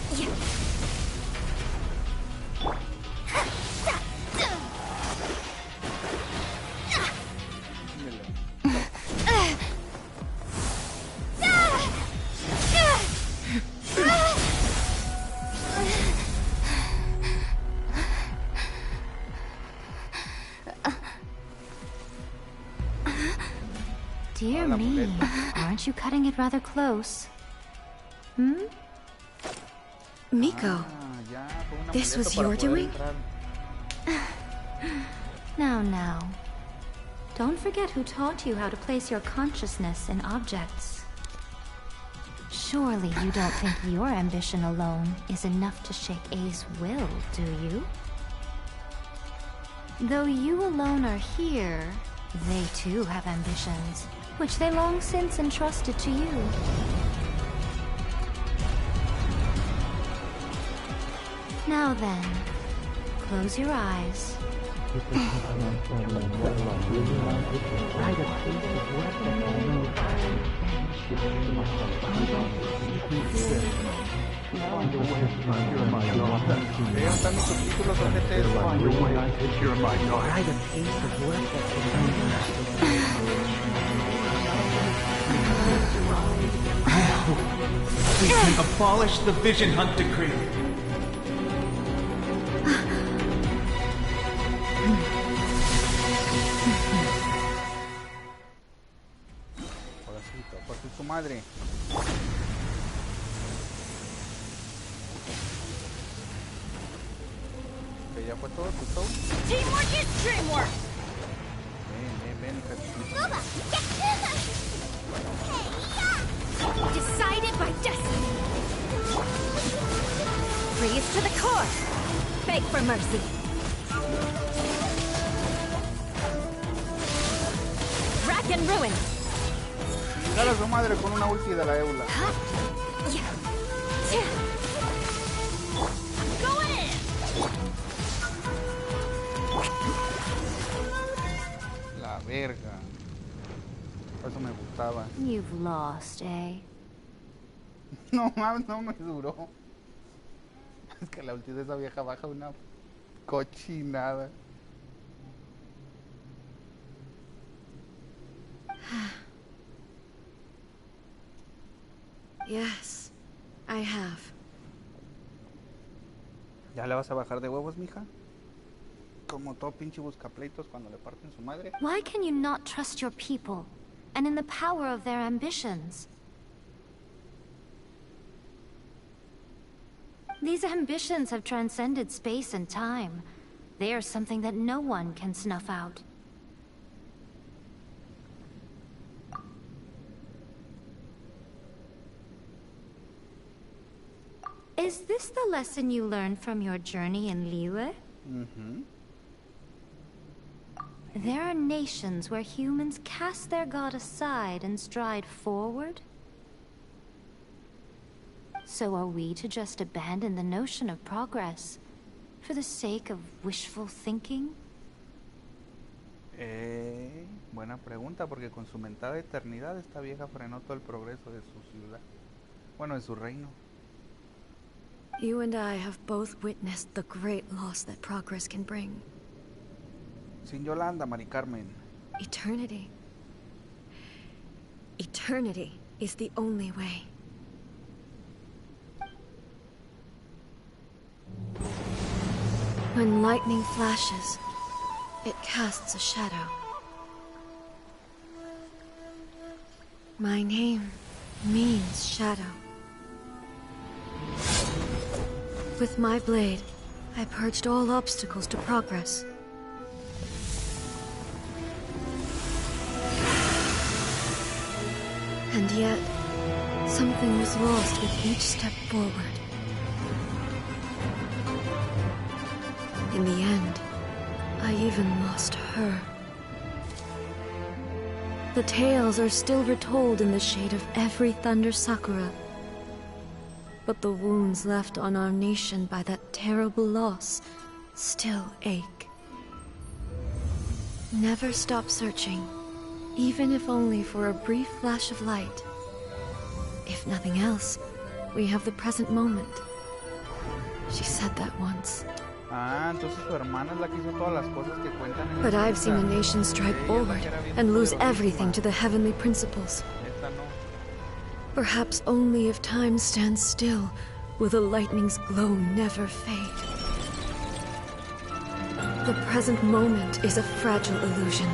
Dear la me, muleta. aren't you cutting it rather close? Hmm? Miko, Ya, fue una this muleta was para your poder doing? entrar. Now. Don't forget who taught you how to place your consciousness in objects. Surely you don't think your ambition alone is enough to shake A's will, do you? Though you alone are here, they too have ambitions, which they long since entrusted to you. Now then, close your eyes. Están mis subtítulos, ojetes. We can abolish the Vision Hunt decree. Pobrecito, por su madre. Que ya fue todo tu show. Teamwork is dreamwork! Ven, hija de tu- Booba, get to them! Decided by destiny! Freeze to the core! Beg for mercy! Rack and ruin! Dale a su madre con una ulti de la Eula. Going in! La verga. Por eso me gustaba. You've lost, eh? No mames, no me duró. Es que la ulti de esa vieja baja una cochinada. Yes, I have. ¿Ya le vas a bajar de huevos, mija? Como todo pinche buscapleitos cuando le parten su madre. Why can you not trust your people, and in the power of their ambitions? These ambitions have transcended space and time. They are something that no one can snuff out. Is this the lesson you learned from your journey in Liyue? Mm-hmm. There are nations where humans cast their god aside and stride forward. So are we to just abandon the notion of progress for the sake of wishful thinking? Buena pregunta, porque con su mentada eternidad esta vieja frenó todo el progreso de su ciudad. Bueno, de su reino. You and I have both witnessed the great loss that progress can bring. Sin Yolanda, Mari Carmen. Eternity. Eternity is the only way. When lightning flashes, it casts a shadow. My name means shadow. With my blade, I purged all obstacles to progress. And yet, something was lost with each step forward. In the end, I even lost her. The tales are still retold in the shade of every Thunder Sakura. But the wounds left on our nation by that terrible loss still ache. Never stop searching, even if only for a brief flash of light. If nothing else, we have the present moment. She said that once. Ah, entonces su hermana es la que hizo todas las cosas que cuentan en But esta I've seen a película. nation stride Ella es la forward que era bien and lose poderosísima. everything to the heavenly principles. Esta no. Perhaps only if time stands still will the lightning's glow never fade. The present moment is a fragile illusion.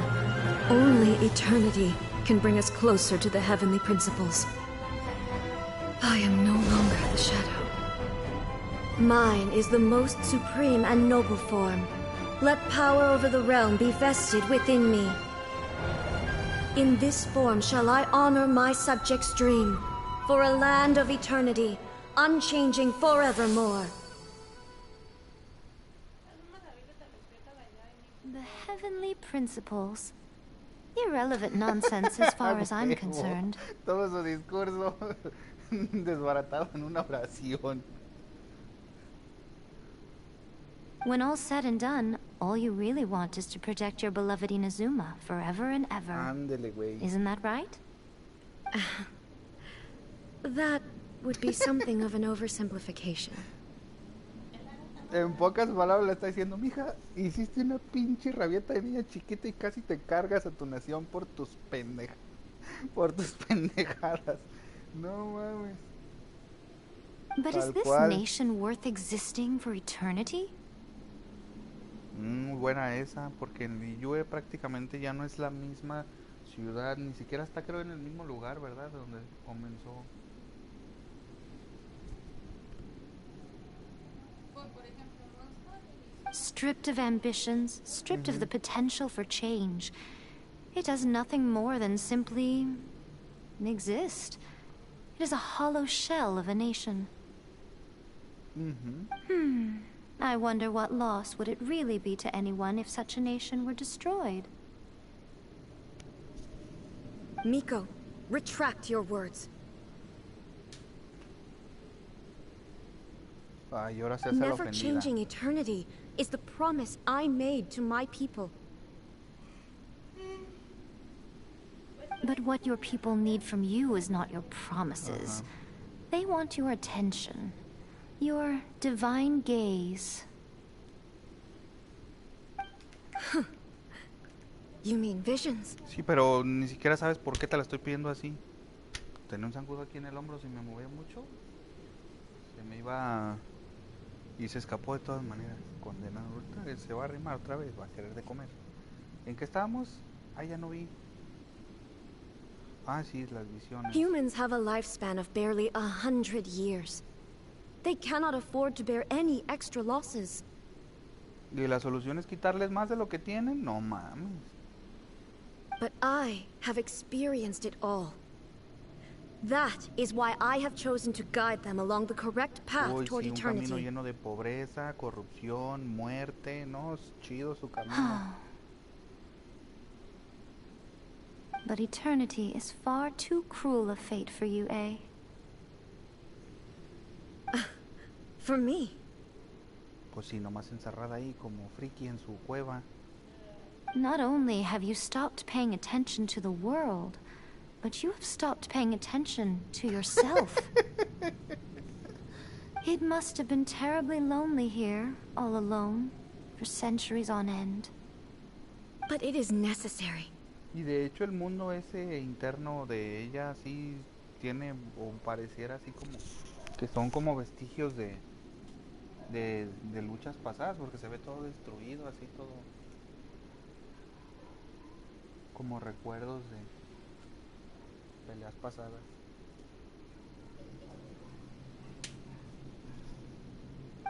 Only eternity can bring us closer to the heavenly principles. I am no longer the shadow. Mine is the most supreme and noble form. Let power over the realm be vested within me. In this form shall I honor my subjects' dream, for a land of eternity, unchanging forevermore. The heavenly principles. Irrelevant nonsense as far as I'm concerned. Todo su discurso desbaratado en una oración. When all's said and done, all you really want is to protect your beloved Inazuma forever and ever. Ándele, güey. Isn't that right? That would be something of an oversimplification. En pocas palabras le está diciendo, mija, hiciste una pinche rabieta de niña chiquita y casi te cargas a tu nación por tus pendejadas. No mames. But is this nation worth existing for eternity? Muy buena esa, porque en Liyue prácticamente ya no es la misma ciudad, ni siquiera está creo en el mismo lugar, ¿verdad? Donde comenzó. Stripped of ambitions, stripped of the potential for change. It does nothing more than simply exist. It is a hollow shell of a nation. I wonder what loss would it really be to anyone if such a nation were destroyed. Miko, retract your words. Ay, ahora se hace la Never ofendida. changing eternity is the promise I made to my people. But what your people need from you is not your promises. They want your attention. Your divine gaze. You mean visions? Sí, pero ni siquiera sabes por qué te la estoy pidiendo así. Tenía un zancudo aquí en el hombro, si me movía mucho, se me iba y se escapó de todas maneras. Condenado, ahorita se va a arrimar otra vez, va a querer de comer. ¿En qué estábamos? Ah, ya no vi. Ah, sí, las visiones. Humans have a lifespan of barely 100 years. They cannot afford to bear any extra losses. ¿Y la solución es quitarles más de lo que tienen? No mames. But I have experienced it all. That is why I have chosen to guide them along the correct path Uy, toward sí, un camino eternity. lleno de pobreza, corrupción, muerte. No, es chido su camino. But eternity is far too cruel a fate for you, eh? For me? Pues sí, nomás encerrada ahí como friki en su cueva. Not only have you stopped paying attention to the world, but you have stopped paying attention to yourself. It must have been terribly lonely here, all alone, for centuries on end. But it is necessary. Y de hecho el mundo ese interno de ella sí tiene, o pareciera así como, que son como vestigios de luchas pasadas, porque se ve todo destruido, así todo, como recuerdos de peleas pasadas.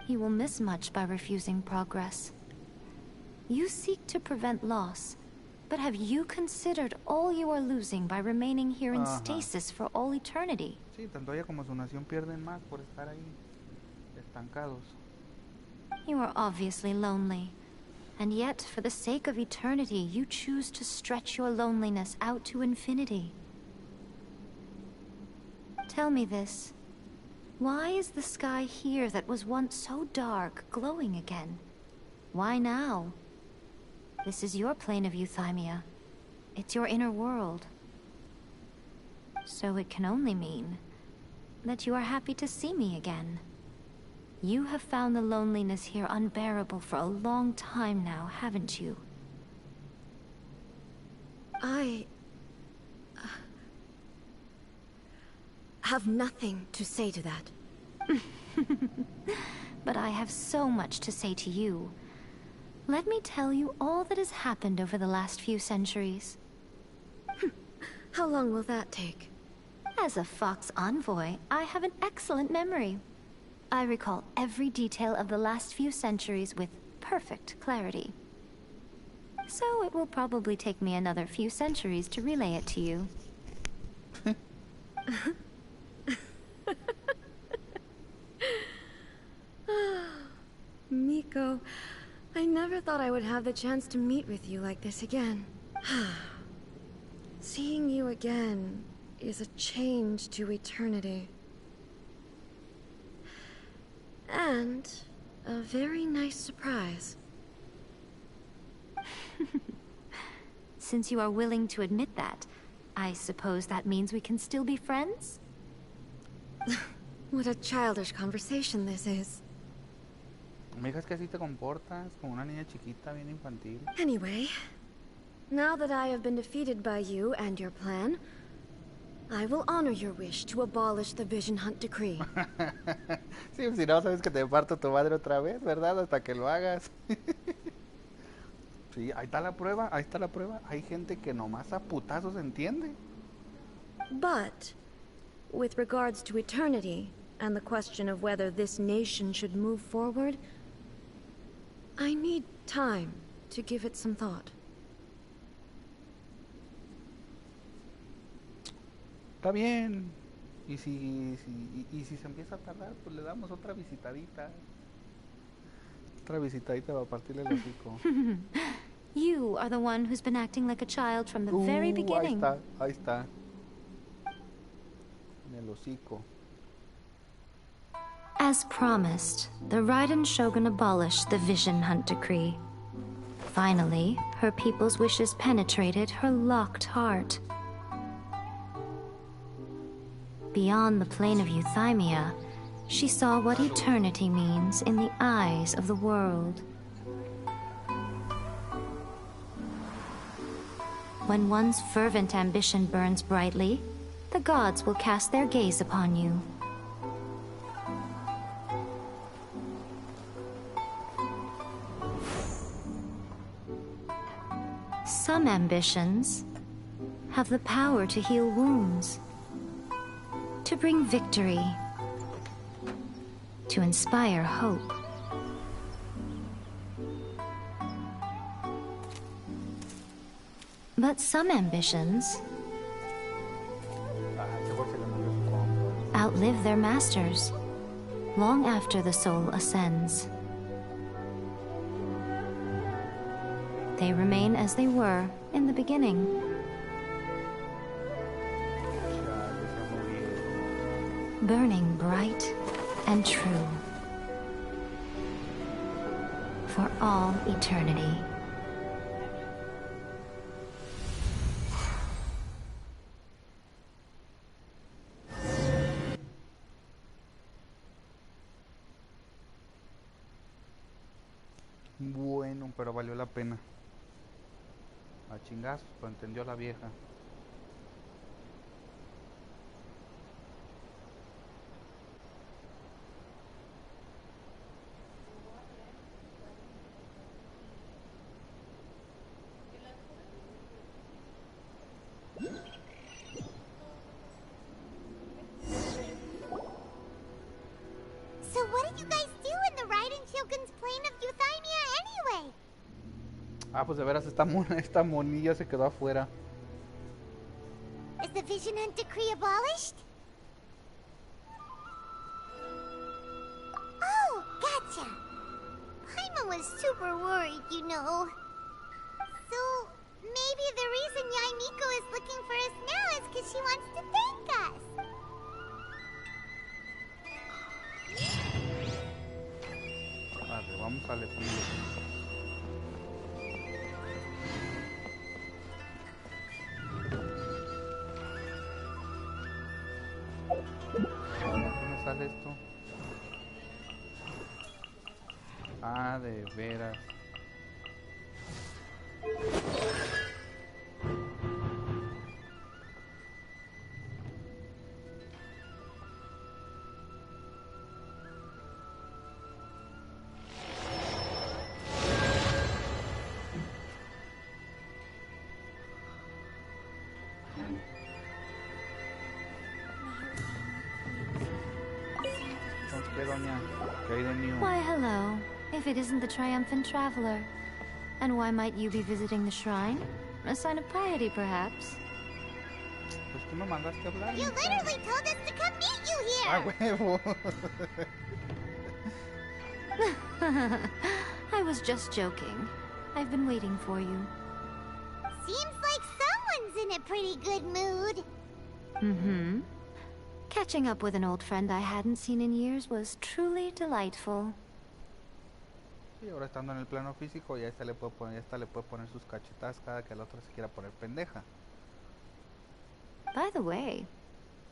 You will miss much by refusing progress. You seek to prevent loss, but have you considered all you are losing by remaining here in stasis for all eternity? Sí, tanto ella como su nación pierden más por estar ahí estancados. You are obviously lonely, and yet for the sake of eternity you choose to stretch your loneliness out to infinity. Tell me this. Why is the sky here that was once so dark glowing again? Why now? This is your plane of euthymia. It's your inner world. So it can only mean that you are happy to see me again. You have found the loneliness here unbearable for a long time now, haven't you? I have nothing to say to that. But I have so much to say to you. Let me tell you all that has happened over the last few centuries. How long will that take? As a Fox envoy, I have an excellent memory. I recall every detail of the last few centuries with perfect clarity. So it will probably take me another few centuries to relay it to you. Miko, I never thought I would have the chance to meet with you like this again. Seeing you again is a change to eternity. And a very nice surprise. Since you are willing to admit that, I suppose that means we can still be friends? What a childish conversation this is. Amiga, es que así te comportas, como una niña chiquita, bien infantil. Anyway, now that I have been defeated by you and your plan, I will honor your wish to abolish the Vision Hunt Decree. Sí, si no, sabes que te parto tu madre otra vez, ¿verdad? Hasta que lo hagas. Sí, ahí está la prueba, ahí está la prueba. Hay gente que nomás a putazos entiende. But, with regards to eternity, and the question of whether this nation should move forward, I need time to give it some thought. Está bien. Y si se empieza a tardar, pues le damos otra visitadita. Otra visitadita para partirle el hocico. You are the one who's been acting like a child from the very beginning. Ahí está. En el hocico. As promised, the Raiden Shogun abolished the Vision Hunt Decree. Finally, her people's wishes penetrated her locked heart. Beyond the plane of Euthymia, she saw what eternity means in the eyes of the world. When one's fervent ambition burns brightly, the gods will cast their gaze upon you. Some ambitions have the power to heal wounds, to bring victory, to inspire hope. But some ambitions outlive their masters long after the soul ascends. They remain as they were in the beginning. Burning bright and true for all eternity. Bueno, pero valió la pena. A chingazos, lo entendió la vieja. So what did you guys do in the Raiden Shogun's plane of Euthymia anyway? Ah, pues de veras esta monilla se quedó afuera. Is the Vision Hunt Decree abolished? Oh, gotcha. Paimon was super worried, you know. So, maybe the reason Yae Miko is looking for us now is because she wants to thank us. A ver, vamos al epílogo. ¿Qué me sale esto? Ah, de veras. Dale, doña. ¿Qué hay de new? Why, hello. If it isn't the triumphant traveler. And why might you be visiting the shrine? A sign of piety, perhaps? Pues tú me mandaste a hablar. You literally told us to come meet you Ah, here! huevo. I was just joking. I've been waiting for you. Seems like someone's in a pretty good mood. Mm-hmm. Catching up with an old friend I hadn't seen in years was truly delightful. Sí, ahora estando en el plano físico, ya esta le puede poner sus cachetadas cada que la otra se quiera poner pendeja. By the way,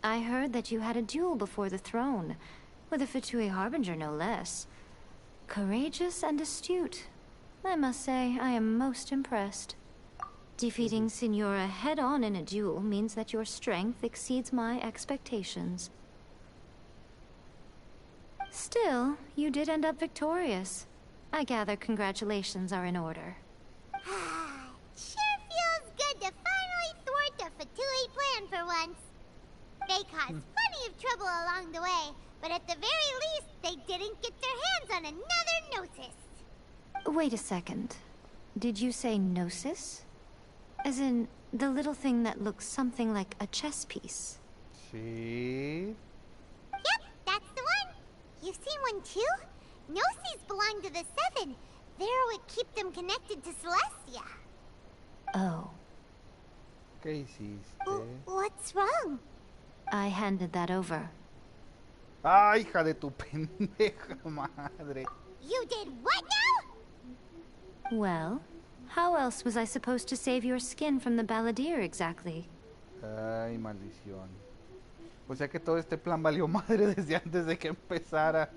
I heard that you had a duel before the throne, with a Fatui Harbinger no less. Courageous and astute. I must say, I am most impressed. Defeating Signora head-on in a duel means that your strength exceeds my expectations. Still, you did end up victorious. I gather congratulations are in order. Sure feels good to finally thwart the Fatui plan for once. They caused plenty of trouble along the way, but at the very least, they didn't get their hands on another Gnosis. Wait a second. Did you say Gnosis? As in, the little thing that looks something like a chess piece. Sí. Yep, that's the one. You've seen one too? Gnosis belong to the Seven. They're what keep them connected to Celestia. Oh. ¿Qué hiciste? What's wrong? I handed that over. ¡Ah, hija de tu pendeja madre! You did what now? Well, how else was I supposed to save your skin from the balladeer exactly? Ay, maldición. O sea que todo este plan valió madre desde antes de que empezara.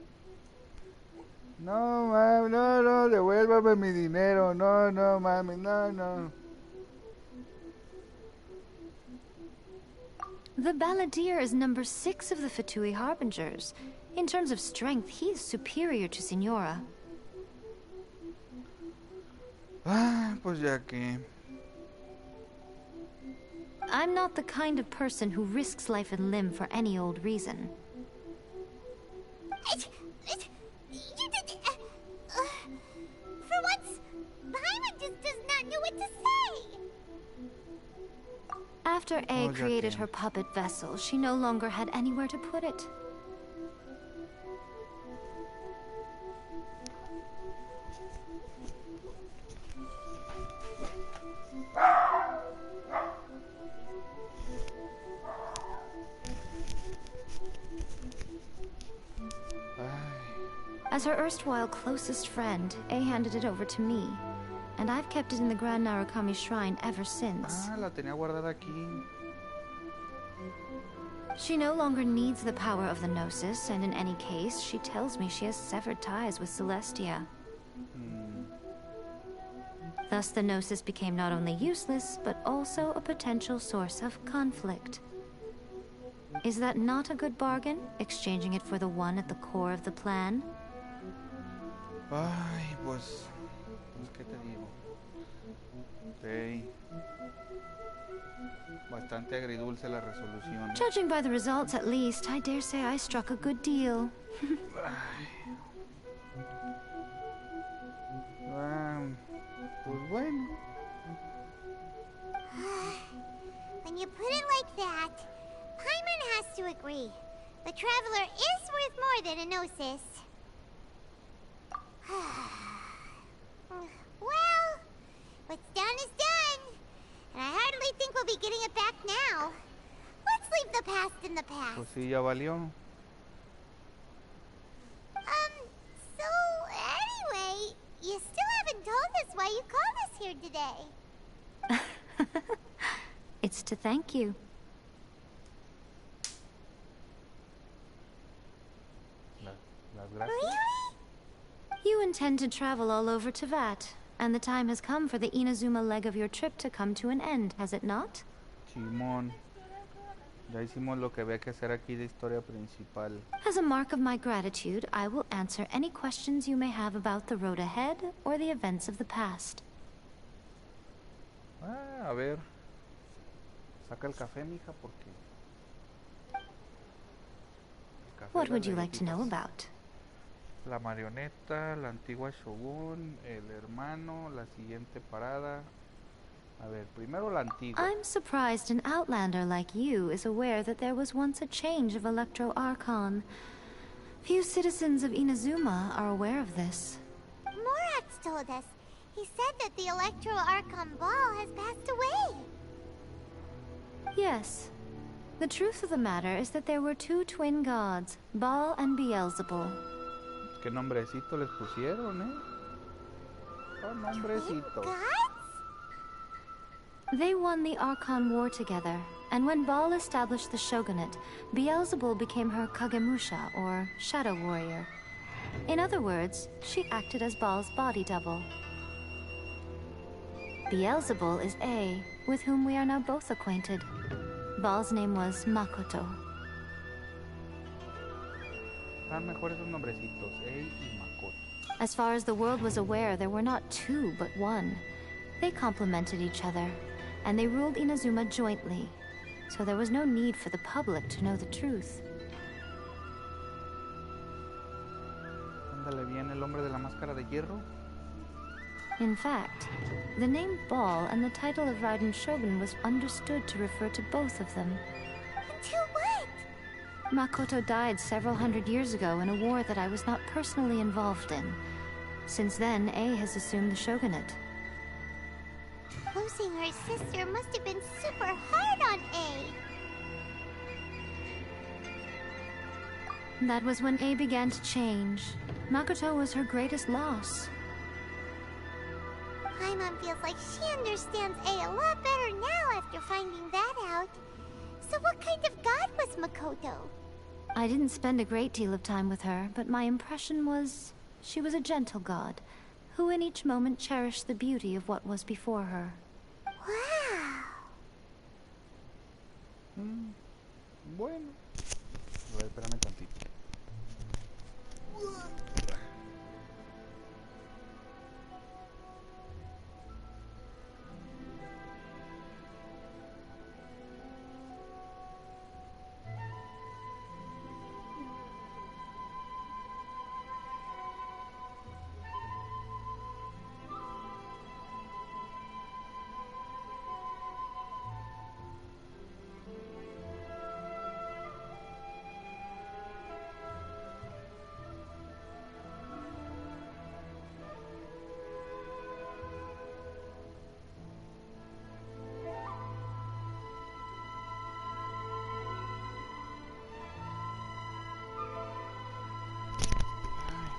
No, mami, no, devuélvame mi dinero. No, mami, no. The balladeer is number 6 of the Fatui Harbingers. In terms of strength, he is superior to Signora. Ah, pues ya que... I'm not the kind of person who risks life and limb for any old reason. You did... for once, Paimon just does not know what to say. After A Oh, created Jackie. her puppet vessel, she no longer had anywhere to put it. As her erstwhile closest friend, A handed it over to me, and I've kept it in the Grand Narukami Shrine ever since. Ah, la tenía guardada aquí. She no longer needs the power of the Gnosis, and in any case, she tells me she has severed ties with Celestia. Thus, the Gnosis became not only useless, but also a potential source of conflict. Is that not a good bargain, exchanging it for the one at the core of the plan? Ay, pues ¿qué te digo? Sí. Bastante agridulce la resolución. Judging by the results, at least, I dare say I struck a good deal. Pues bueno. When you put it like that, Paimon has to agree. The Traveler is worth more than a Gnosis. Well, what's done is done. And I hardly think we'll be getting it back now. Let's leave the past in the past. Pues sí, ya valió. So anyway, you still haven't told us why you called us here today. It's to thank you. Las gracias. Really? You intend to travel all over Teyvat, and the time has come for the Inazuma leg of your trip to come to an end, has it not? Simón. Ya hicimos lo que había que hacer aquí de historia principal. As a mark of my gratitude, I will answer any questions you may have about the road ahead or the events of the past. Ah, a ver. Saca el café, mija, porque... el café What y would las you like to know galletitas. about? La marioneta, la antigua Shogun, el hermano, la siguiente parada. A ver, primero la antigua. I'm surprised an outlander like you is aware that there was once a change of Electro Archon. Few citizens of Inazuma are aware of this. Morax told us. He said that the Electro Archon Ball has passed away. Yes. The truth of the matter is that there were two twin gods, Baal and Beelzebul. ¿Qué nombrecito les pusieron, eh? Oh, nombrecito. Gods? They won the Archon War together, and when Baal established the shogunate, Beelzebul became her Kagemusha, or shadow warrior. In other words, she acted as Baal's body double. Beelzebul is A, with whom we are now both acquainted. Baal's name was Makoto. Están mejor esos nombrecitos, Ei y Makoto. As far as the world was aware, there were not two, but one. They complemented each other, and they ruled Inazuma jointly, so there was no need for the public to know the truth. Ándale bien el hombre de la máscara de hierro. In fact, the name Baal and the title of Raiden Shogun was understood to refer to both of them. Until what? Makoto died several hundred years ago in a war that I was not personally involved in. Since then, A has assumed the shogunate. Losing her sister must have been super hard on A. That was when A began to change. Makoto was her greatest loss. Paimon feels like she understands A a lot better now after finding that out. So what kind of god was Makoto? I didn't spend a great deal of time with her, but my impression was she was a gentle god, who in each moment cherished the beauty of what was before her. Wow. Bueno. A ver, espérame tantito.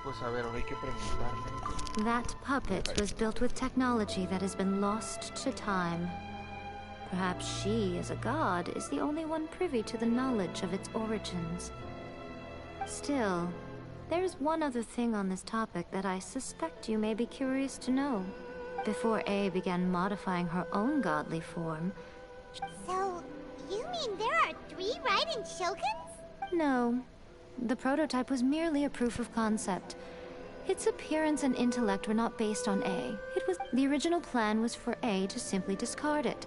Pues a ver, ahora hay que preguntarle. That puppet was built with technology that has been lost to time. Perhaps she, as a god, is the only one privy to the knowledge of its origins. Still, there's one other thing on this topic that I suspect you may be curious to know. Before A began modifying her own godly form... So, you mean there are 3 Raiden Shoguns? No. The prototype was merely a proof of concept. Its appearance and intellect were not based on A. The original plan was for A to simply discard it.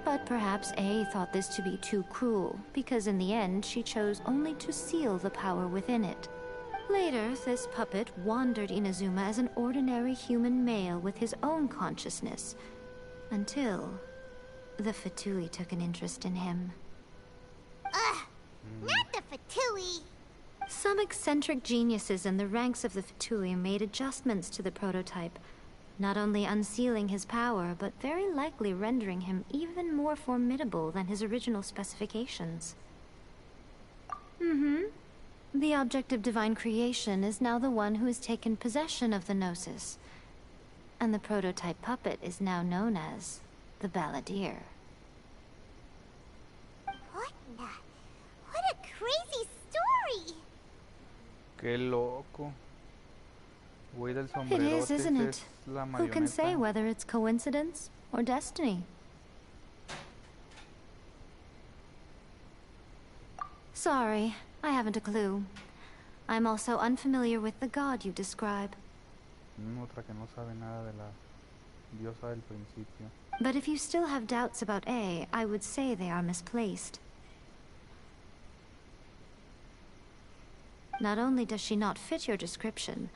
But perhaps A thought this to be too cruel, because in the end she chose only to seal the power within it. Later, this puppet wandered Inazuma as an ordinary human male with his own consciousness, until the Fatui took an interest in him. Ugh! Not the Fatui! Some eccentric geniuses in the ranks of the Fatui made adjustments to the prototype, not only unsealing his power, but very likely rendering him even more formidable than his original specifications. The object of divine creation is now the one who has taken possession of the Gnosis, and the prototype puppet is now known as the Balladeer. What a crazy story! Qué loco. Güey del It sombrerote is, isn't it? es la Who can say marioneta. whether it's coincidence or destiny? Sorry, I haven't a clue. I'm also unfamiliar with the god you describe. Otra que no sabe nada de la diosa del principio. But if you still have doubts about A, I would say they are misplaced. Not only does she not fit your description,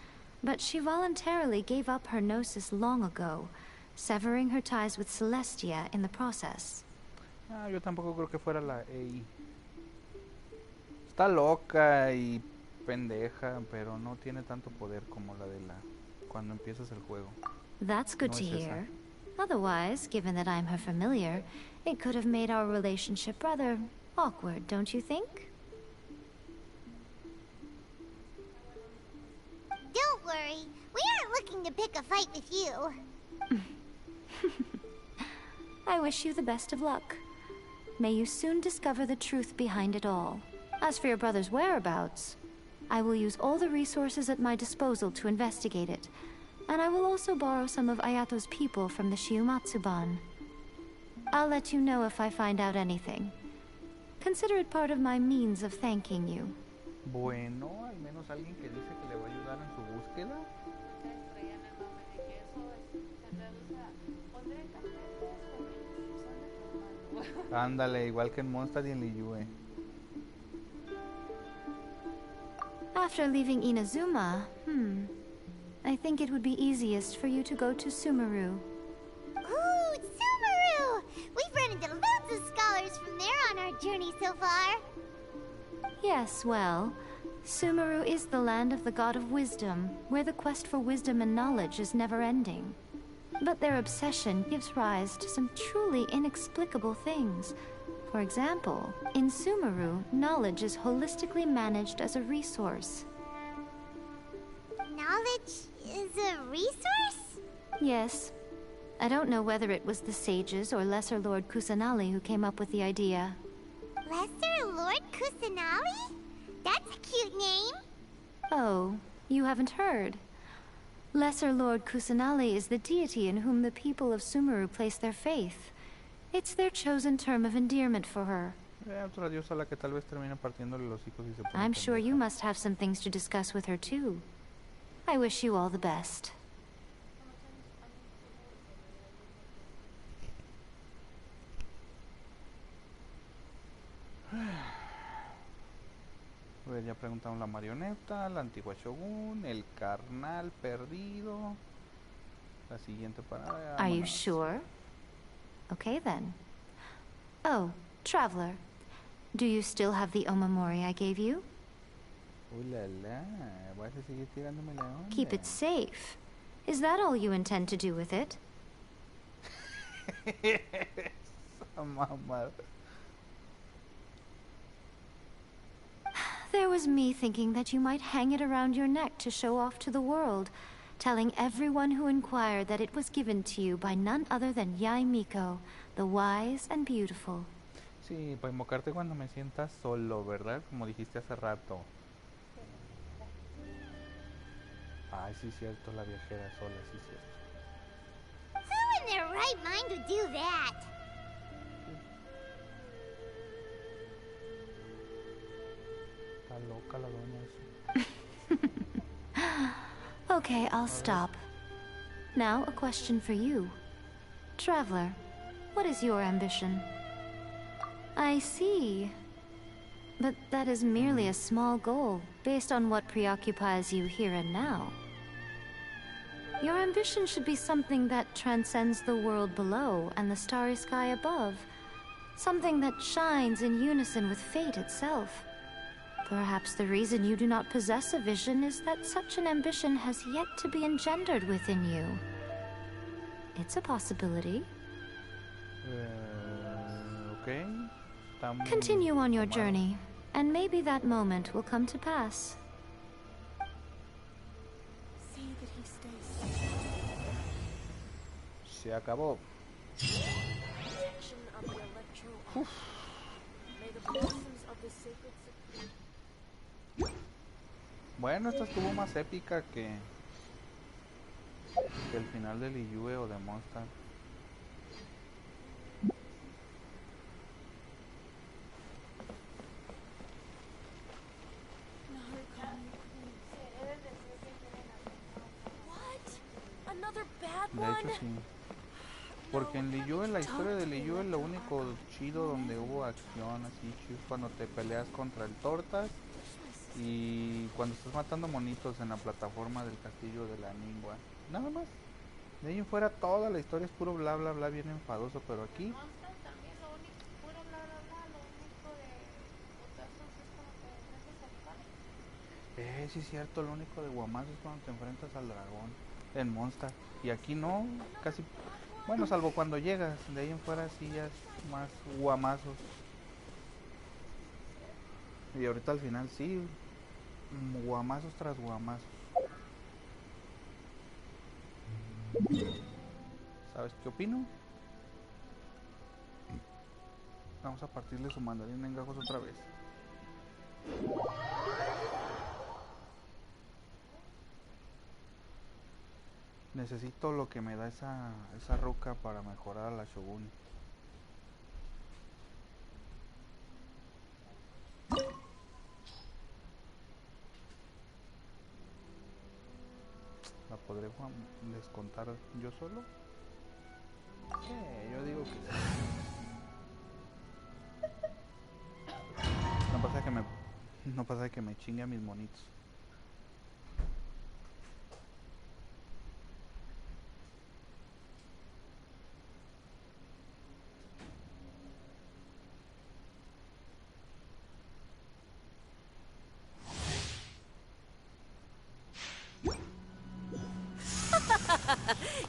but she voluntarily gave up her gnosis long ago, severing her ties with Celestia in the process. Ah, yo tampoco creo que fuera la AI. Está loca y pendeja, pero no tiene tanto poder como la de la cuando empiezas el juego. That's good No to es esa. hear. Otherwise, given that I'm her familiar, it could have made our relationship rather awkward, don't you think? Don't worry. We aren't looking to pick a fight with you. I wish you the best of luck. May you soon discover the truth behind it all. As for your brother's whereabouts, I will use all the resources at my disposal to investigate it, and I will also borrow some of Ayato's people from the Shiumatsuban. I'll let you know if I find out anything. Consider it part of my means of thanking you. Bueno, al menos alguien que dice que le va a ayudar en su búsqueda. Ándale, igual que en Mondstadt y en Liyue. After leaving Inazuma, I think it would be easiest for you to go to Sumeru. Ooh, Sumeru! We've run into lots of scholars from there on our journey so far. Yes, well, Sumeru is the land of the god of wisdom, where the quest for wisdom and knowledge is never-ending. But their obsession gives rise to some truly inexplicable things. For example, in Sumeru, knowledge is holistically managed as a resource. Knowledge is a resource? Yes. I don't know whether it was the sages or Lesser Lord Kusanali who came up with the idea. Lesser Lord Kusanali? That's a cute name. Oh, you haven't heard. Lesser Lord Kusanali is the deity in whom the people of Sumeru place their faith. It's their chosen term of endearment for her. Otra diosa a la que tal vez termine partiéndole los hijos y se pone I'm sure pendeja. you must have some things to discuss with her too. I wish you all the best. A ver, ya preguntaron la marioneta, la antigua shogun, el carnal perdido. La siguiente parada. Are you vámonos. sure? Okay then. Oh, Traveler. Do you still have the omamori I gave you? La, vas a seguir tirándome la onda. Keep it safe. Is that all you intend to do with it? Esa mamada. There was me thinking that you might hang it around your neck to show off to the world, telling everyone who inquired that it was given to you by none other than Yai Miko, the wise and beautiful. Sí, para invocarte cuando me sientas solo, ¿verdad? Como dijiste hace rato. Ay, sí, cierto, la viajera sola, sí, cierto. Who in their right mind would do that? Está loca la doña esa. Okay, I'll stop. Now, a question for you. Traveler, what is your ambition? I see. But that is merely a small goal, based on what preoccupies you here and now. Your ambition should be something that transcends the world below and the starry sky above. Something that shines in unison with fate itself. Perhaps the reason you do not possess a vision is that such an ambition has yet to be engendered within you. It's a possibility. Okay. Continue on your journey, and maybe that moment will come to pass. See that he stays Se acabó. protection of the electro. May the blossoms of the sacred. Bueno, esta estuvo más épica que el final de Liyue o de Mondstadt. What? Another bad De one? hecho, sí. Porque en Liyue, en la historia de Liyue, lo único chido donde hubo acción así chido es cuando te peleas contra el Tortas Y cuando estás matando monitos en la plataforma del castillo de la Ningua, nada más. De ahí en fuera toda la historia es puro bla bla bla, bien enfadoso, pero aquí También lo único, puro bla bla bla, lo único de putazos es como te enfrentas al final. sí es cierto, lo único de guamazos es cuando te enfrentas al dragón en Monster. Y aquí no, casi, bueno, salvo cuando llegas, de ahí en fuera sí ya es más guamazos. Y ahorita al final sí, guamazos tras guamazos. ¿Sabes qué opino? Vamos a partirle su mandarín en gajos otra vez. Necesito lo que me da esa roca para mejorar a la Shogun. ¿La podré descontar yo solo? Yo digo que sí. No pasa que me chingue a mis monitos.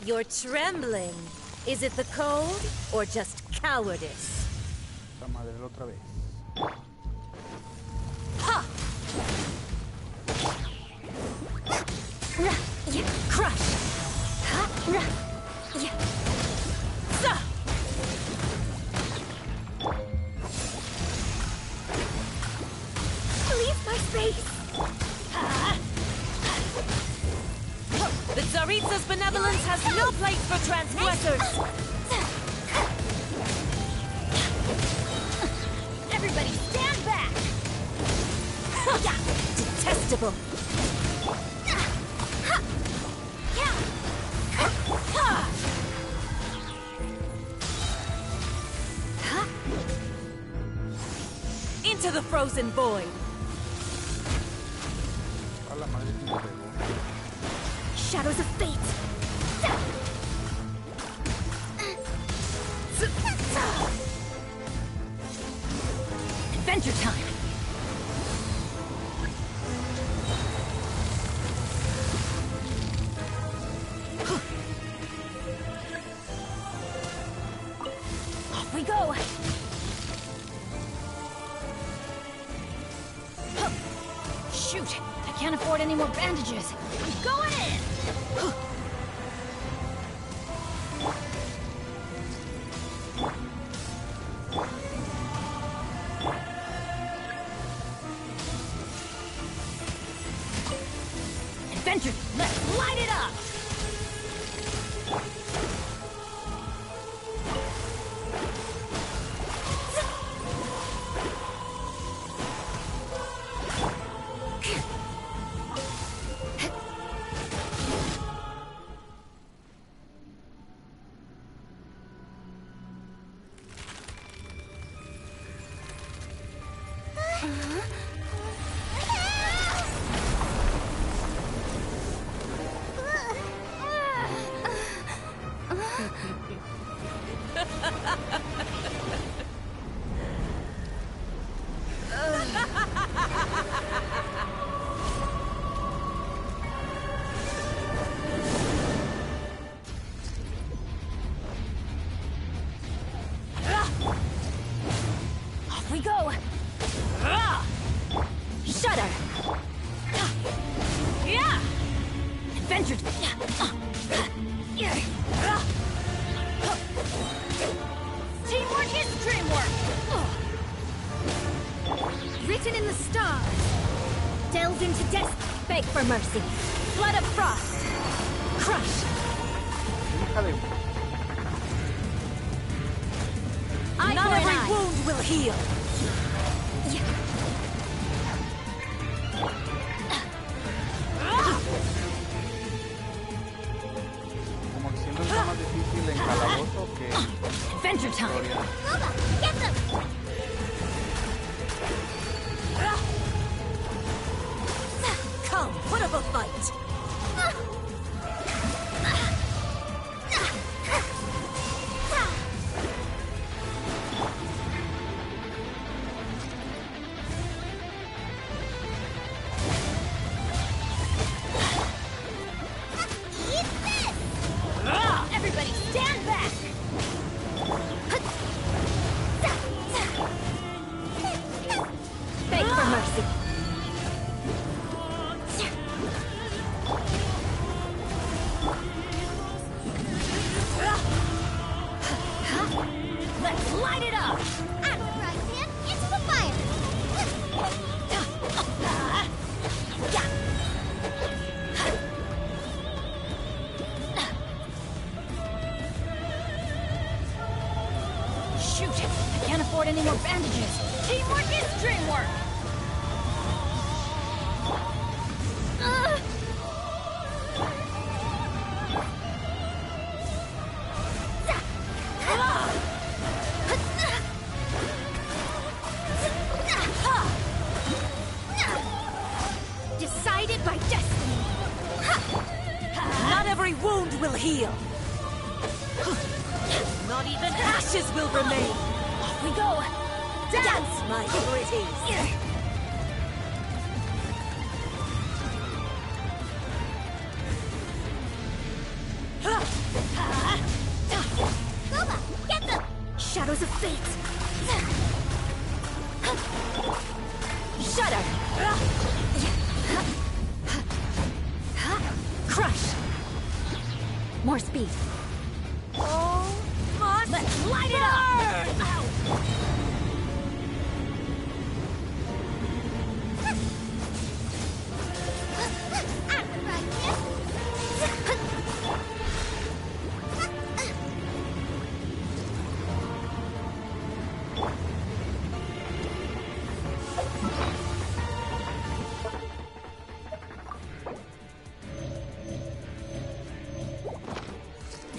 You're trembling. Is it the cold or just cowardice? Esta madre otra vez. Ha! Crush! Leave my space! The Tsaritsa's benevolence has no place for transgressors! Everybody stand back! Detestable! Into the frozen void! A la madre que me pegó. Shadows of fate! Adventure time! Off we go! Shoot! I can't afford any more bandages! I'm going in! Adventure! Let's light it up! Off we go! Shudder! Yeah! Adventure! Teamwork is dreamwork! Written in the stars! Delve into death! Beg for mercy! Blood of frost! Crush! Not every wound will heal! Como que siempre está más difícil en calabozo que Adventure time! historia. Get them! of a fight! Everybody stand back! Beg for mercy. Let's light it up! I'm right, Tim. Into the fire! Shoot! I can't afford any more bandages! Teamwork is dreamwork! Decided by destiny. Not every wound will heal. Not even ashes will remain. Off we go! Dance, my pretties. Goba, get them! Shadows of fate. Shudder. Crush. More speed. Oh, must Let's light it up! I'm right, Tim.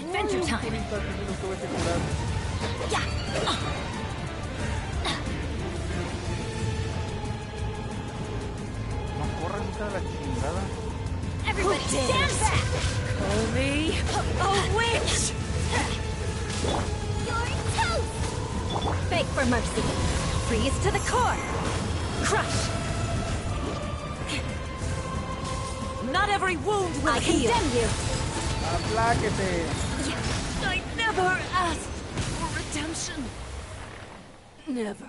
Adventure time! 30 minutos tuve que curar. No corras, hija de la chingada. Everybody stand back! call me a witch. You're toast! Beg for mercy. Freeze to the core. Crush. Not every wound will heal. I condemn you. Apláquete. I never asked for redemption. Never.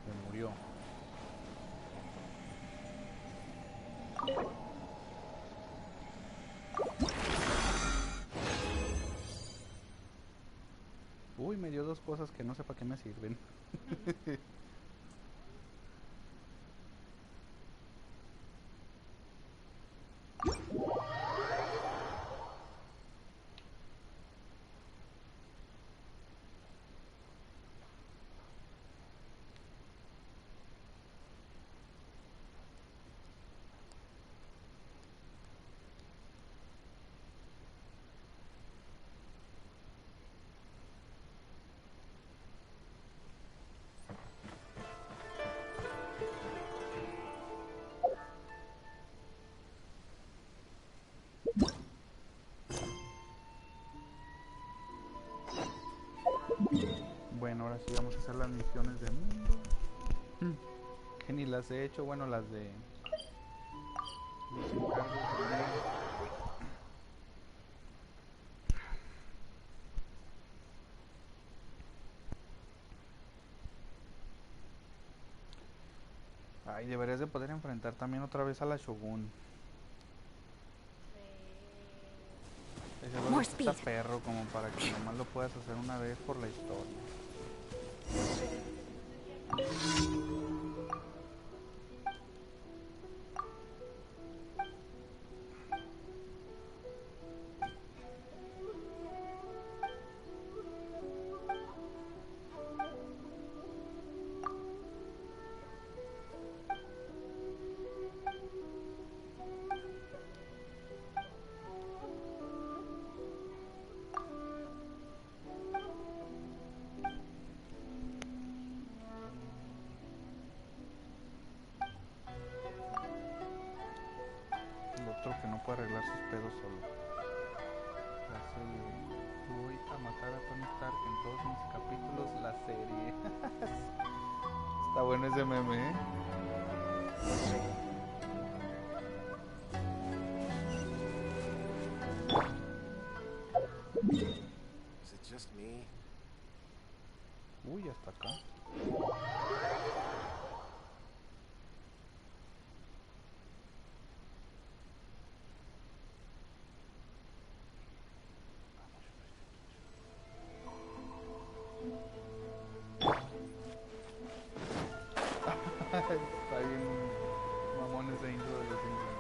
Se murió. Uy, me dio dos cosas que no sé para qué me sirven. Bueno, ahora sí vamos a hacer las misiones de mundo. Que ni las he hecho, bueno, las de los encargos también. Ay, deberías de poder enfrentar también otra vez a la Shogun. Ese juego está perro como para que nomás lo puedas hacer una vez por la historia. no puede arreglar sus pedos solo. La serie. Voy a matar a Tony Stark en todos mis capítulos, la serie. Está bueno ese meme, ¿eh? Is it just me? Uy, hasta acá. Está bien mamón ese intro de los Simpsons.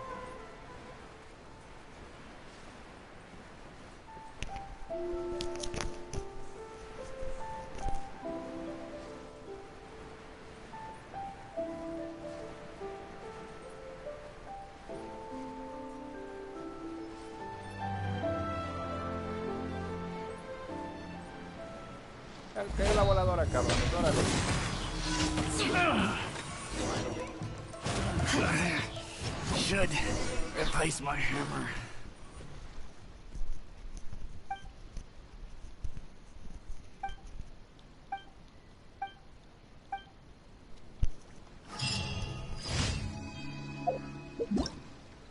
Cae la voladora, cabrón. Órale. Should replace my hammer.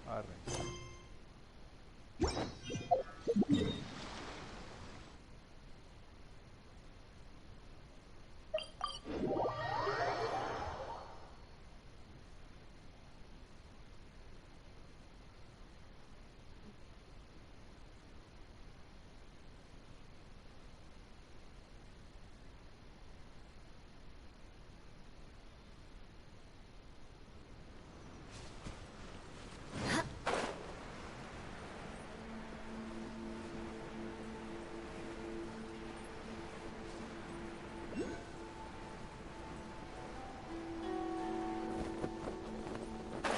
Arre.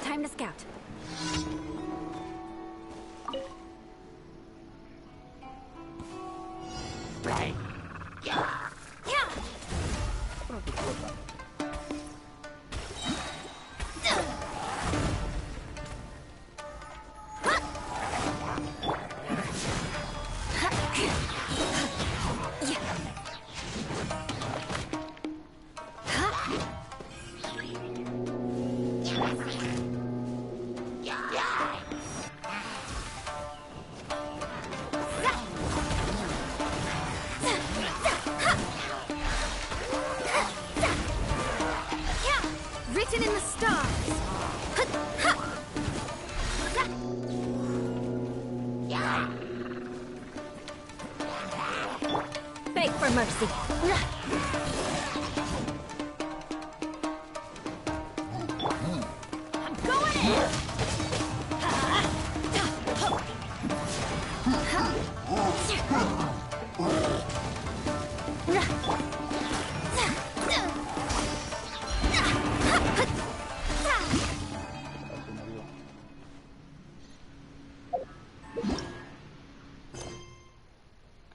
Time to scout. Right. Written in the stars. Beg for mercy. I'm going in.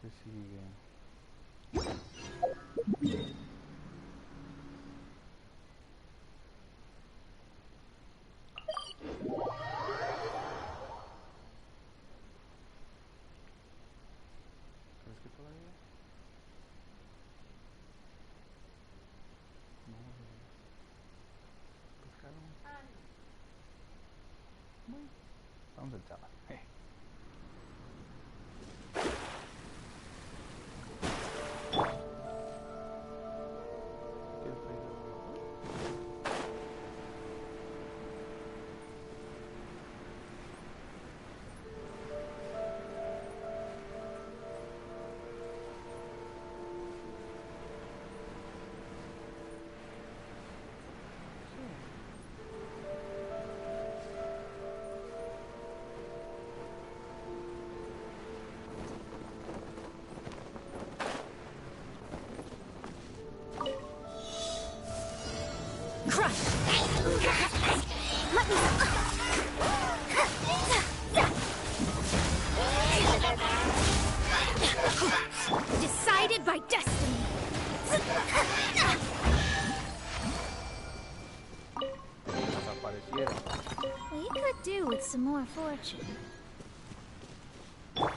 ¿Qué sigue? ¿Crees que todavía? No, pescaron. Bueno, vamos al chaval. We could do with some more fortune. Ok,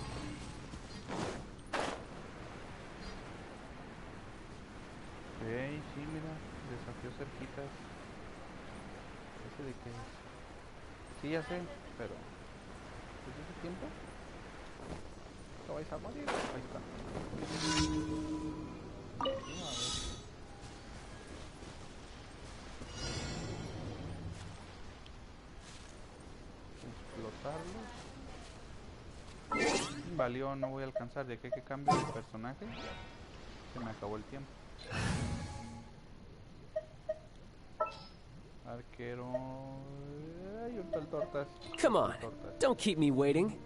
sí, mira, desafío cerquitas. ¿Ese de qué es? Sí, ya sé, pero... ¿Es ese tiempo? ¿No vais a morir? Ahí está. A ver. Explotarlos. Valió, no voy a alcanzar. De aquí a que cambie de personaje, se me acabó el tiempo. Arquero... Ay, un tal tortas. Come on, don't keep me waiting.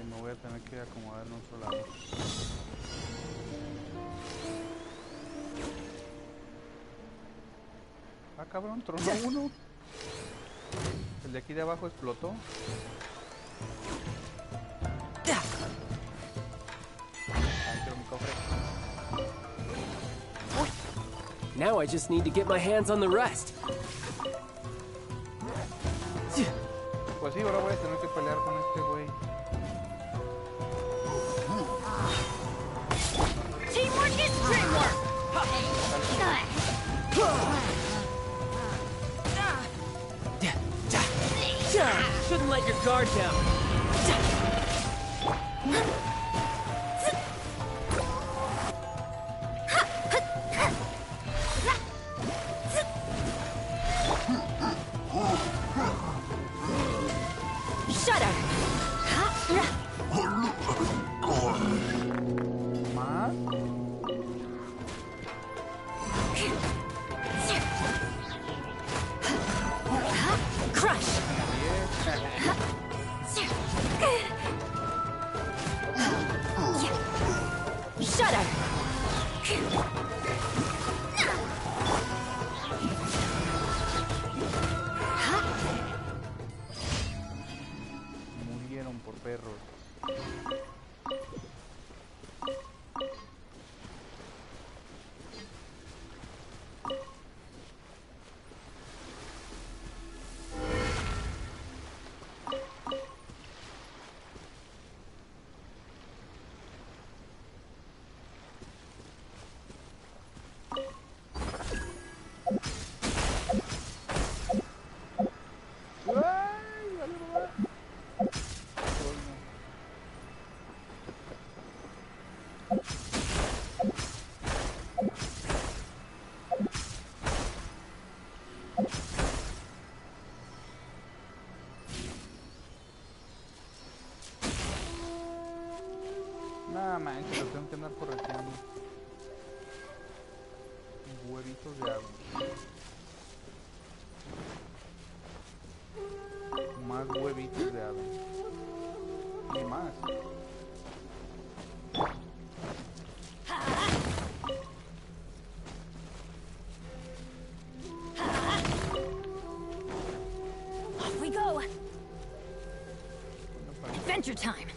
Me voy a tener que acomodar en otro lado. Ah, cabrón, tronó uno. El de aquí de abajo explotó. Ah, quiero mi cofre. Now I just need to get my hands on the rest. Pues sí, ahora voy a tener que pelear con este güey. Teamwork is dreamwork! Shouldn't let your guard down. Shut up! ¿Más? Crush! Shut up! Murieron por perros. Nah, manches, lo tengo que andar correteando. Huevitos de agua. Más huevitos de agua. Y más. Off we go! Adventure time!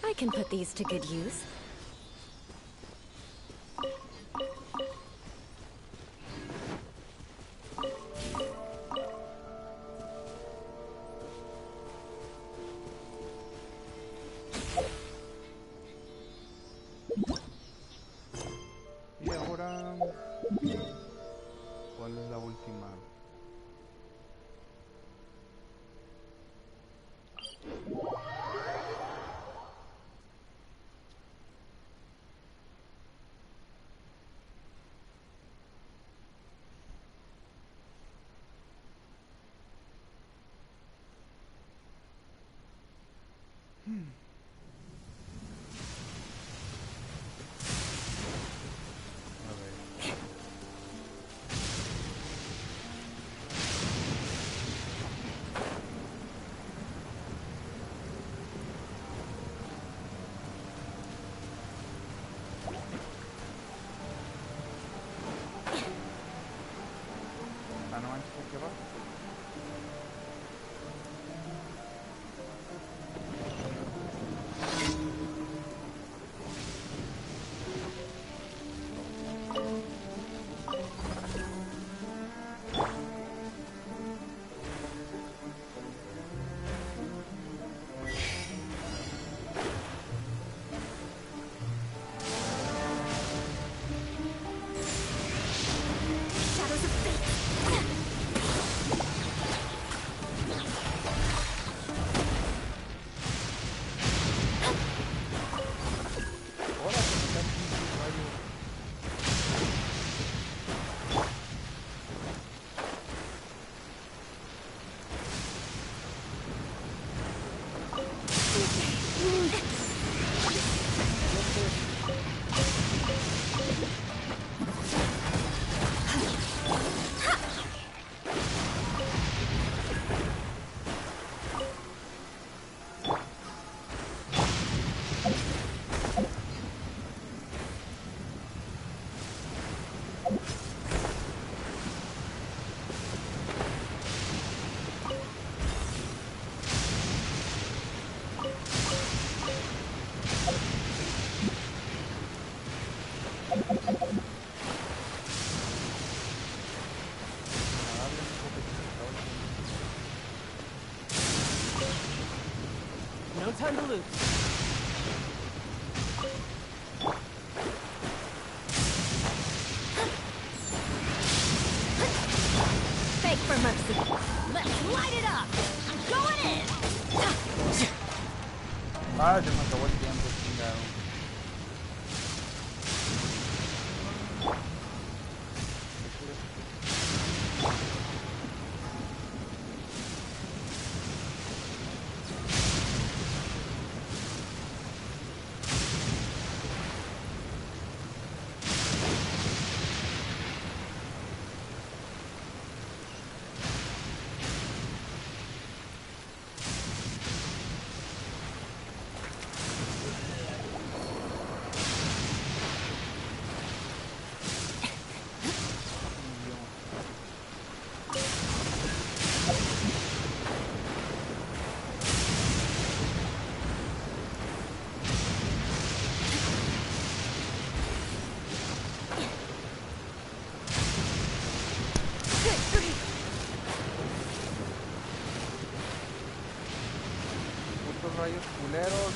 I can put these to good use. Y ahora... ¿cuál es la última? no manches, aquí abajo. No time to lose. Beg for mercy. Let's light it up. I'm going in. Ah, se me acabó el tiempo, chingado. Putos rayos culeros.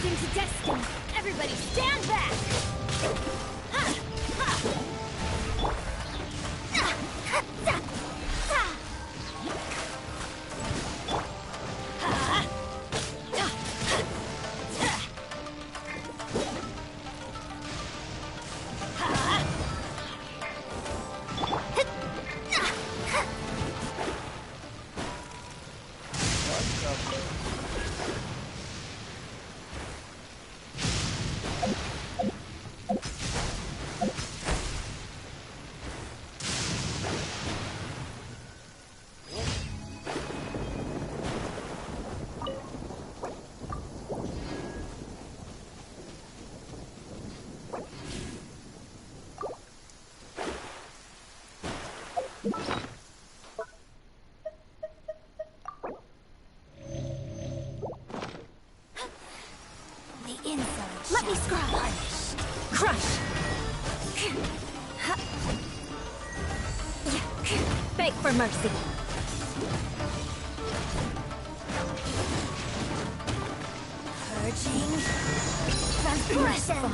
Into destiny. Everybody stand back! The inside. Let me scry. Crush. Beg for mercy. Purging. Transgression.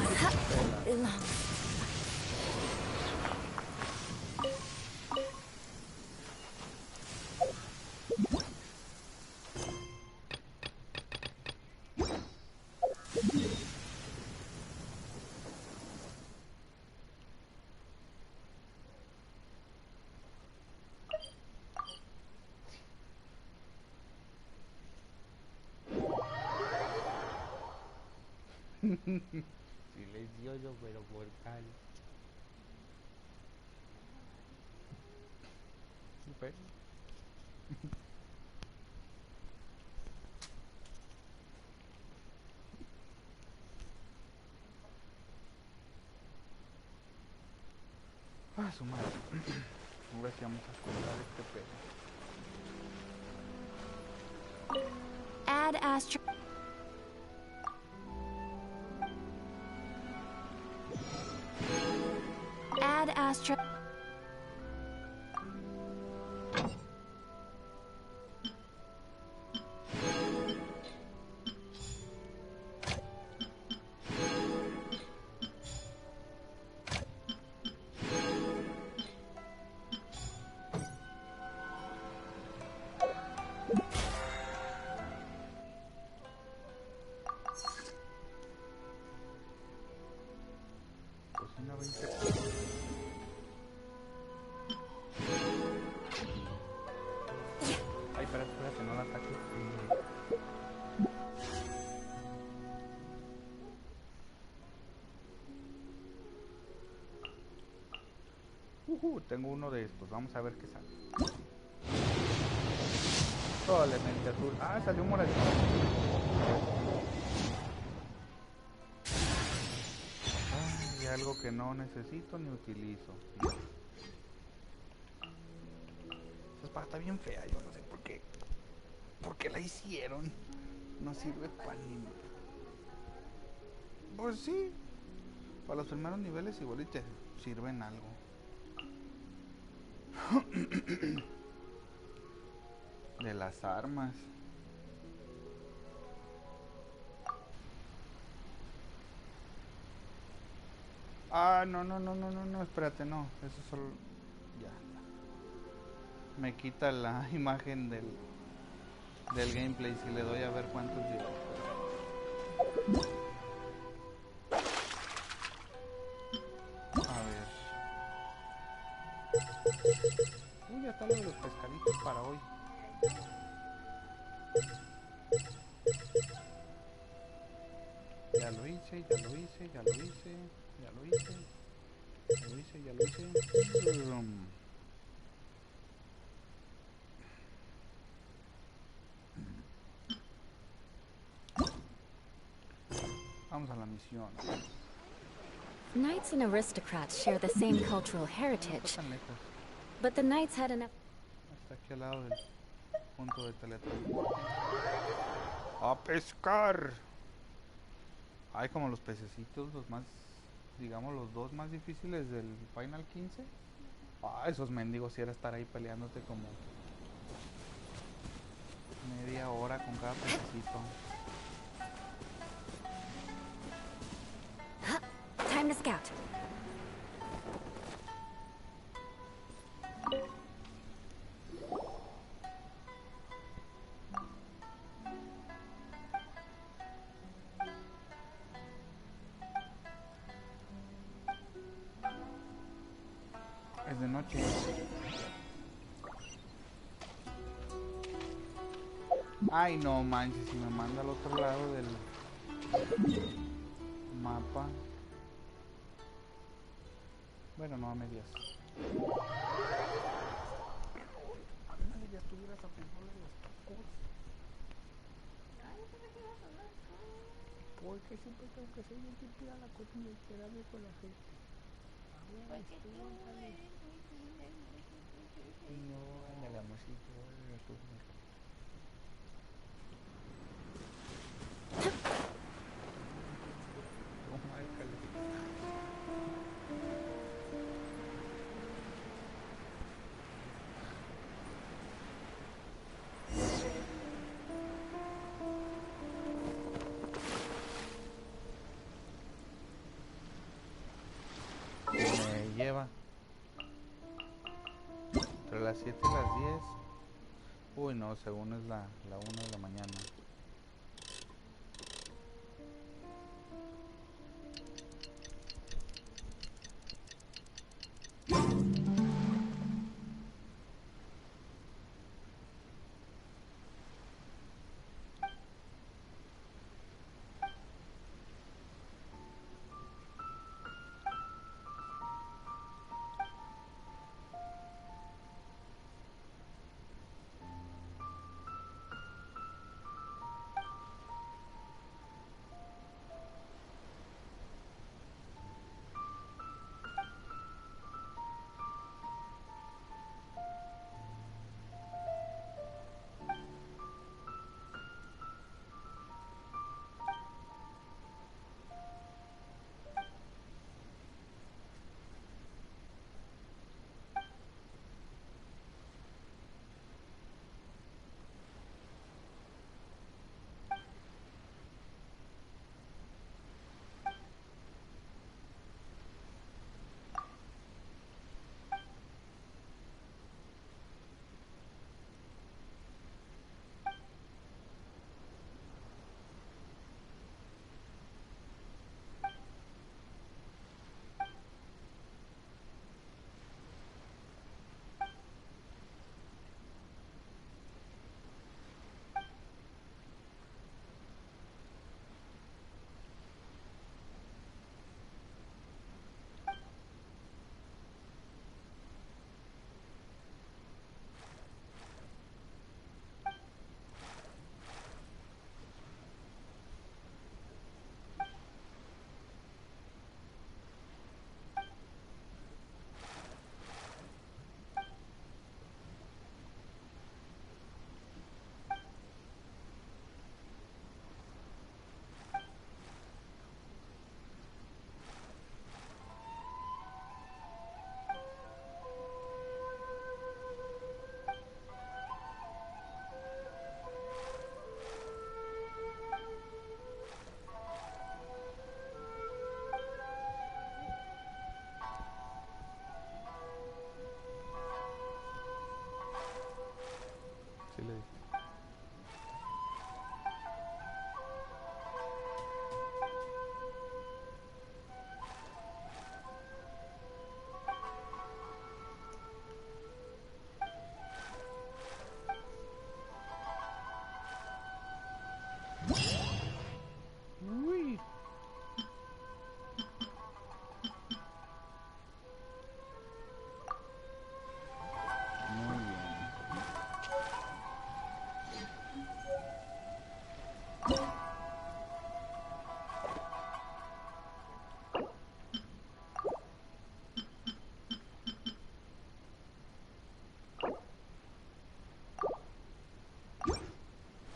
Silencioso pero mortal. Super. Ah, su madre. Ahora sí vamos a escuchar este pedo. Add astro. Add astro. Cocina 20. Ay, espérate, no la ataques. Tengo uno de estos, vamos a ver qué sale. Probablemente azul. Ah, salió moradito. Ay, algo que no necesito ni utilizo. Esa espada está bien fea, yo no sé por qué. ¿Por qué la hicieron? No sirve para ni... Pues sí. Para los primeros niveles igual y te sirven algo. De las armas. Ah, no, espérate, no. Eso solo... Ya. Me quita la imagen del gameplay si le doy a ver cuántos llevo. A ver. Uy, ya está lo de los pescaditos para hoy. Ya lo hice. Vamos a la misión. Knights and aristocrats share the same cultural heritage, but the knights had enough... Hasta aquí al lado del punto de teletransporte. ¡A pescar! Hay como los pececitos, los más, digamos, los dos más difíciles del Final 15. Ah, esos mendigos, si era estar ahí peleándote como media hora con cada pececito. Time to scout. Es de noche. Ay, no manches, si me manda al otro lado del mapa. Bueno, no a medias. Ándale, ya estuvieras apuntando los tacos. Porque siempre tengo que ser yo quien pida la cocina y quedarme con la gente. Porque tú eres muy No, ándale, amorcito. Toma el calificado. Me lleva entre las 7 y las 10. Uy, no, según es la 1 de la mañana. Sí le diste. Uy. Muy bien.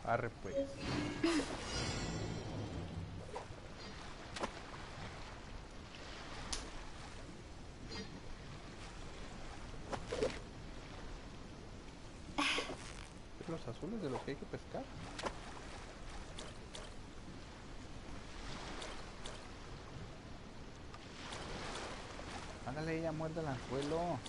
Arre pues. Los azules de los que hay que pescar. Ándale, ella muerde el anzuelo.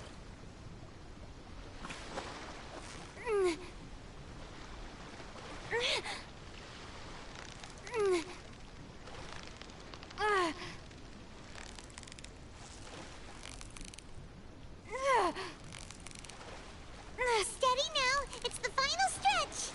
Steady now, it's the final stretch!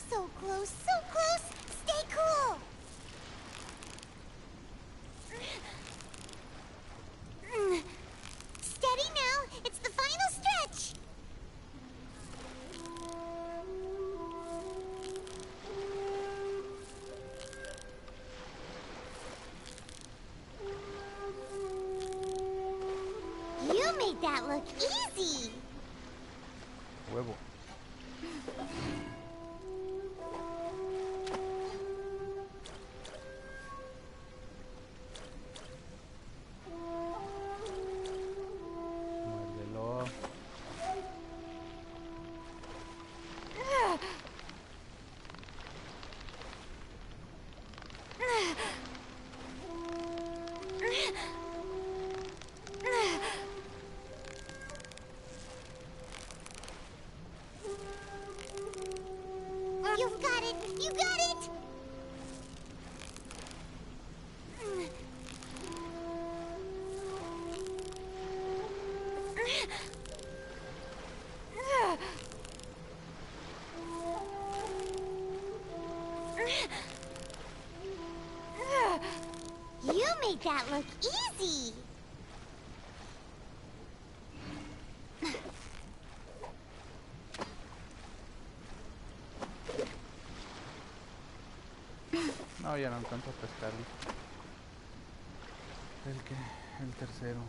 So close, so close! Stay cool! Steady now, it's the final stretch! that look easy. Huevo. Muérdelo. You've got it! You got it! You made that look easy! No, ya no alcanzo a pescarlo. El tercero.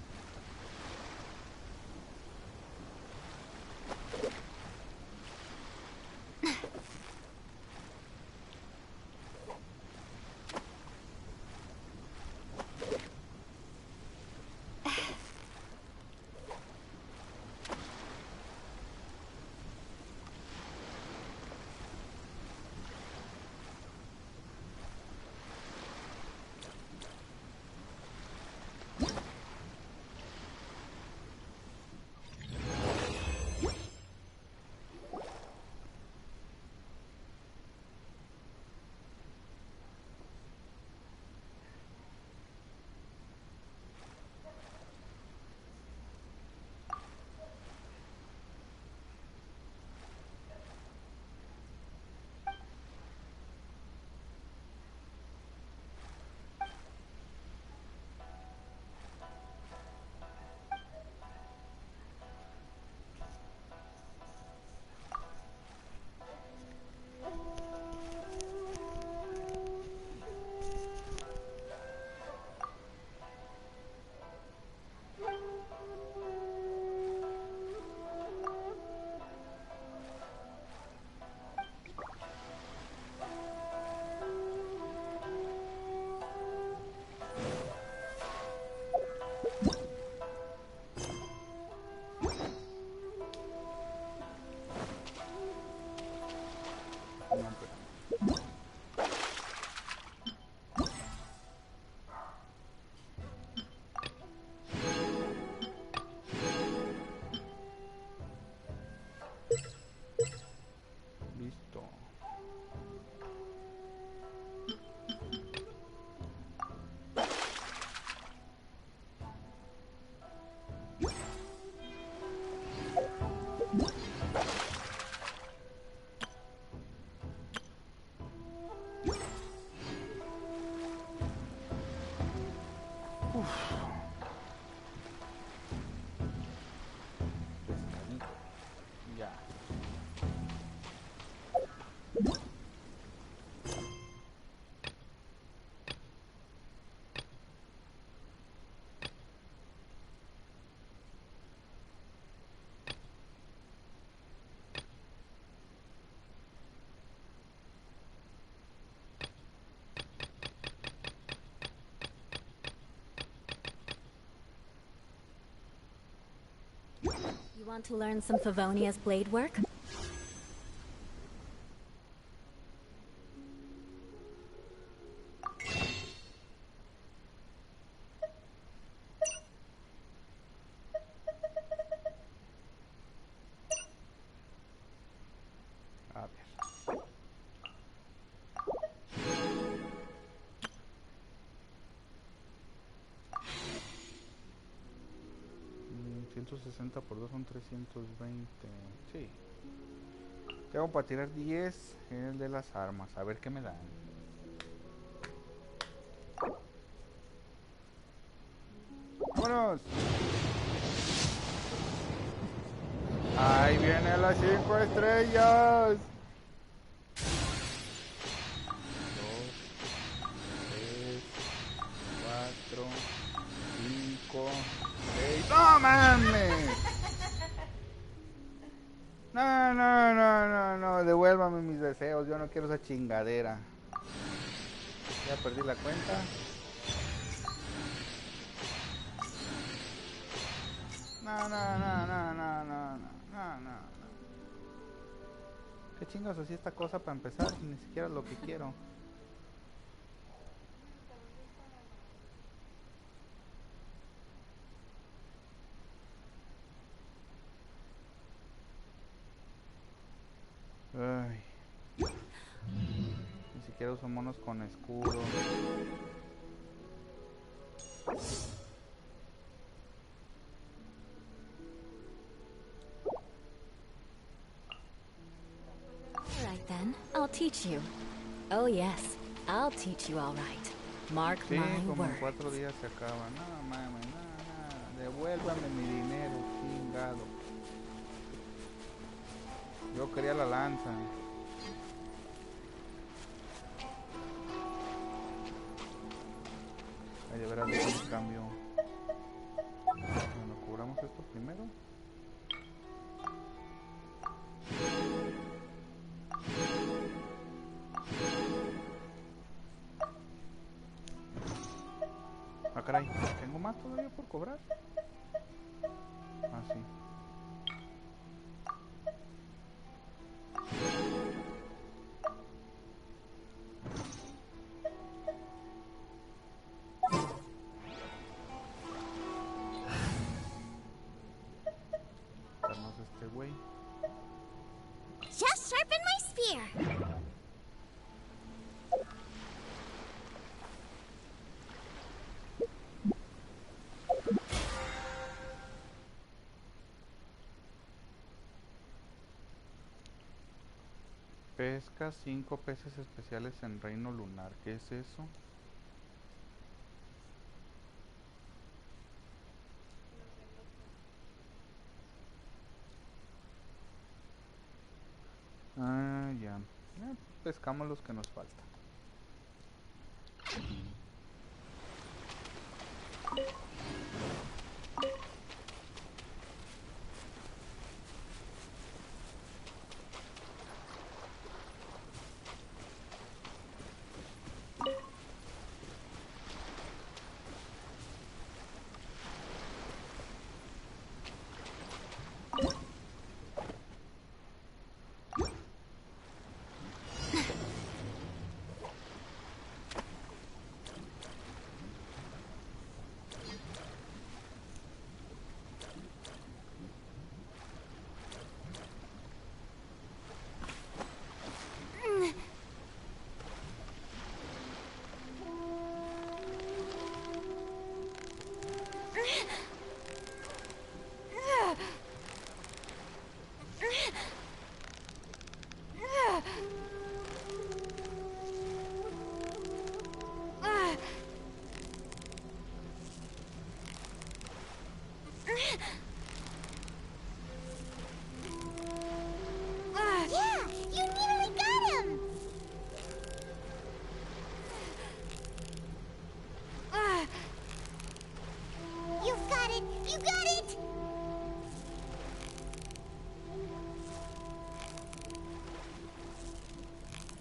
You want to learn some Favonia's blade work? A ver. 160 por 2 son 320. Sí. Tengo para tirar 10 en el de las armas. A ver qué me dan. ¡Vámonos! Ahí vienen las 5 estrellas. 2, 3, 4, 5, 6. ¡No mames! deseos, yo no quiero esa chingadera. Ya perdí la cuenta. No. ¿Qué chingas así esta cosa para empezar? Ni siquiera lo que quiero. Ay. Ni siquiera uso monos con escudo. Alright then, I'll teach you. Oh yes, I'll teach you all right. Mark Sí, my como en words. 4 días se acaba. No mames, nada. Devuélvame mi dinero, chingado. Yo quería la lanza. Ay, de veras, déjame cambio. Bueno, cobramos esto primero. Ah, caray, ¿tengo más todavía por cobrar? Ah, sí. Darnos este güey. Just sharpen my spear. Pesca 5 peces especiales en Reino Lunar. ¿Qué es eso? Ah, ya. Pescamos los que nos faltan. Yeah, you nearly got him. You've got it. You got it.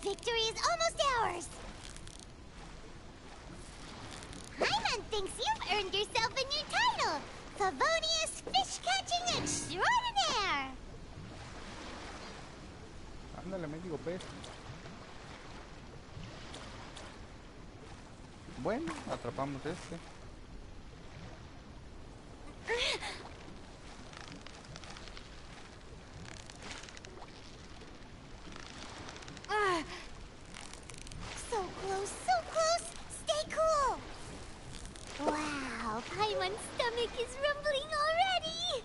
Victory is almost ours. Hyman thinks you've earned yourself a new title, Favonius Fish-Catching Extraordinaire. Ándale, mendigo pez. Bueno, atrapamos este. So close, so close. Stay cool. Wow, Paimon's stomach is rumbling already.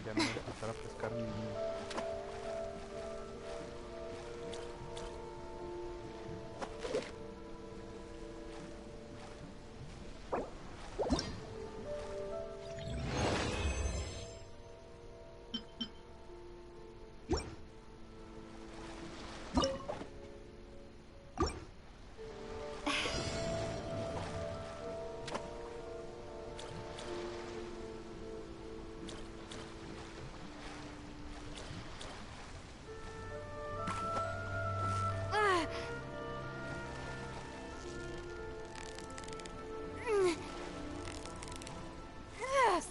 Ya no voy a empezar a pescar niños.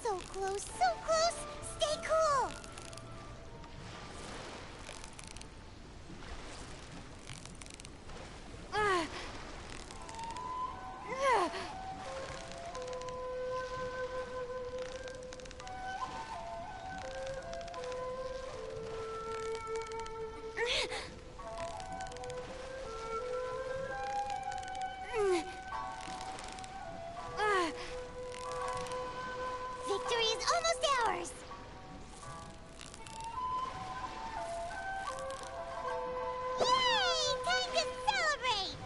So close, so close! Stay cool! Victory is almost ours! Yay! Time to celebrate!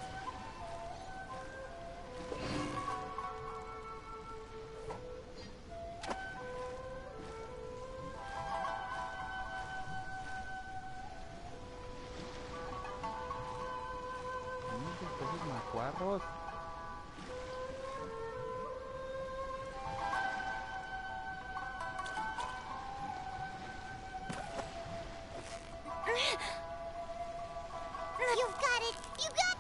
Esos macuarros. You've got it! You got...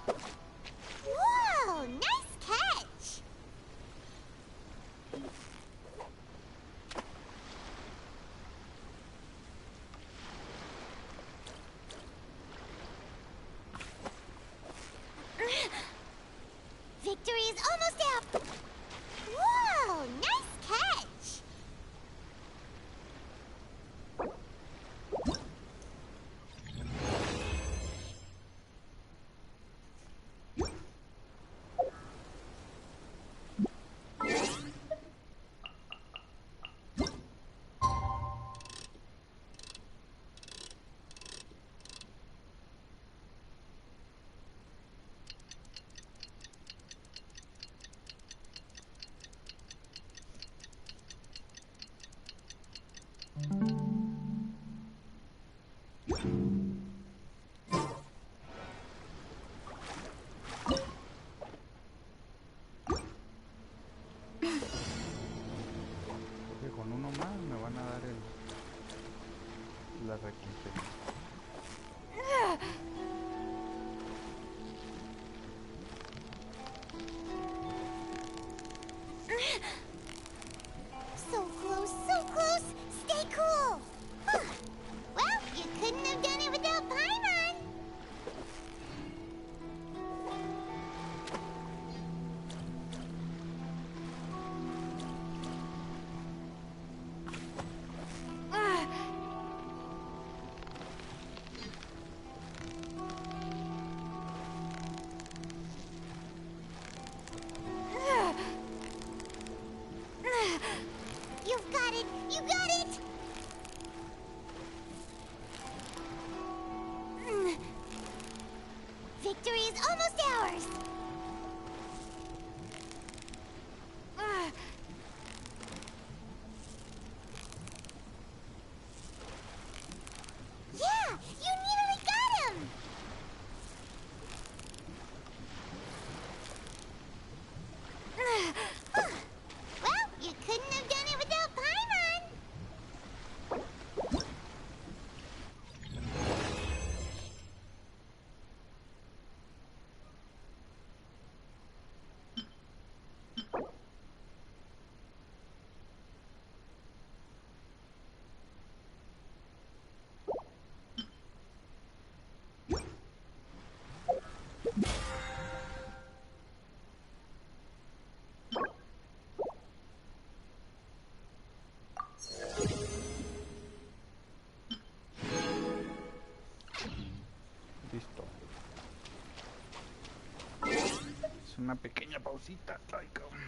Whoa! Nice catch! Victory is almost out! Whoa! Nice catch! Porque con uno más me van a dar la recompensa. So close, so close! Stay cool! Well, you couldn't have done it without Paimon! You've got it! You got it! Victory is almost ours! Yeah! You nearly got him! Well, you couldn't have done it without Paimon! Listo. Es una pequeña pausita. Ay, cabrón.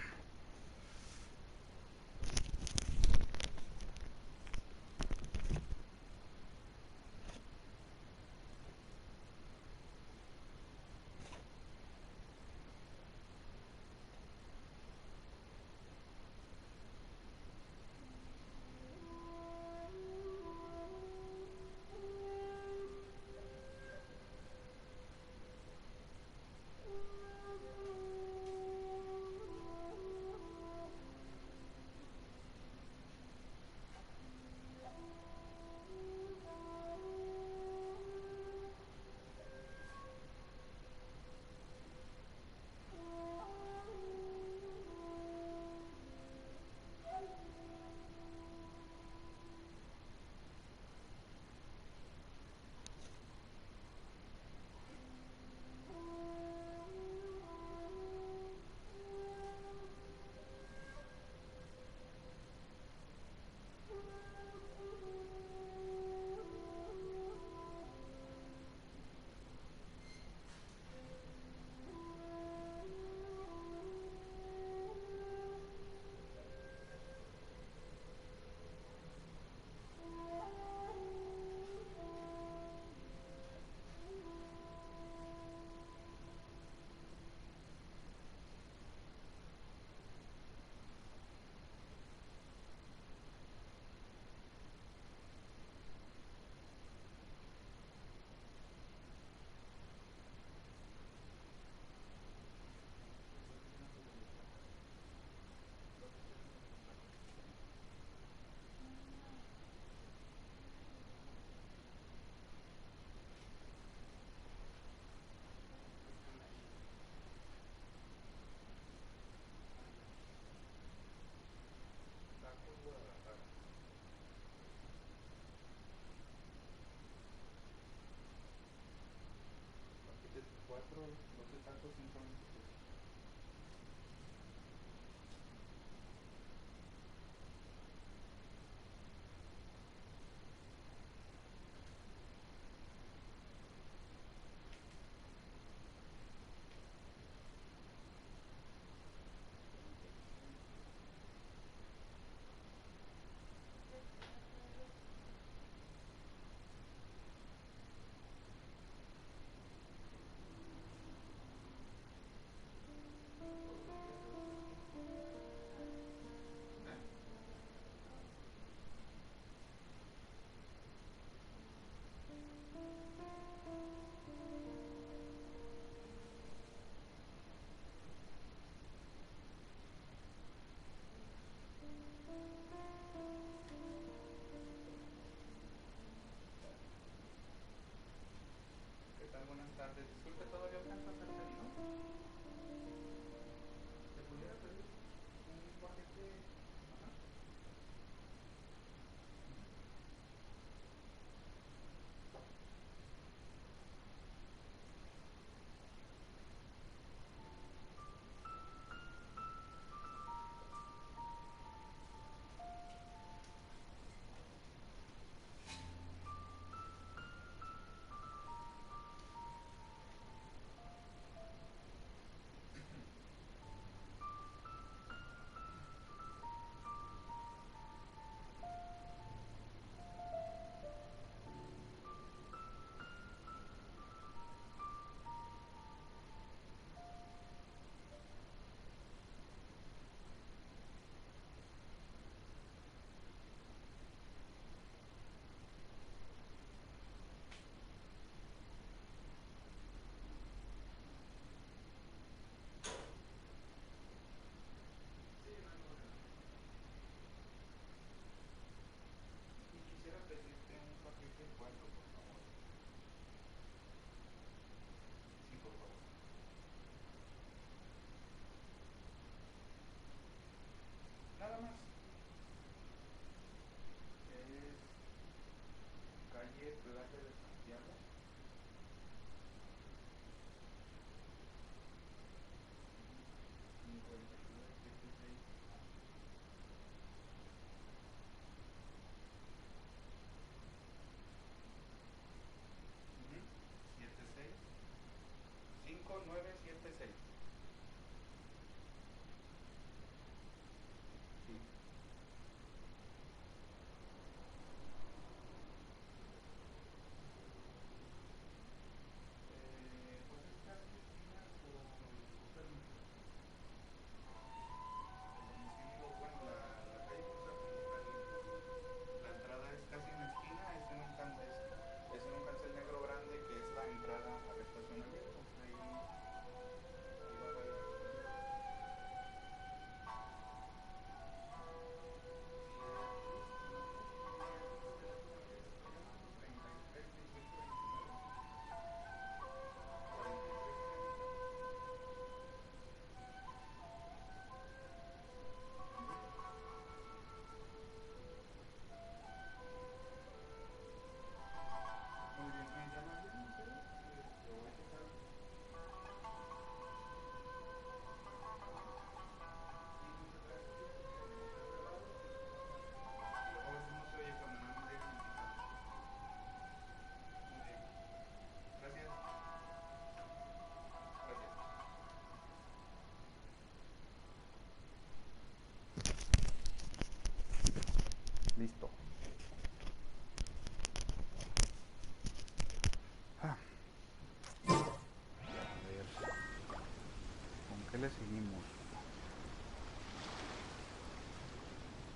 le seguimos.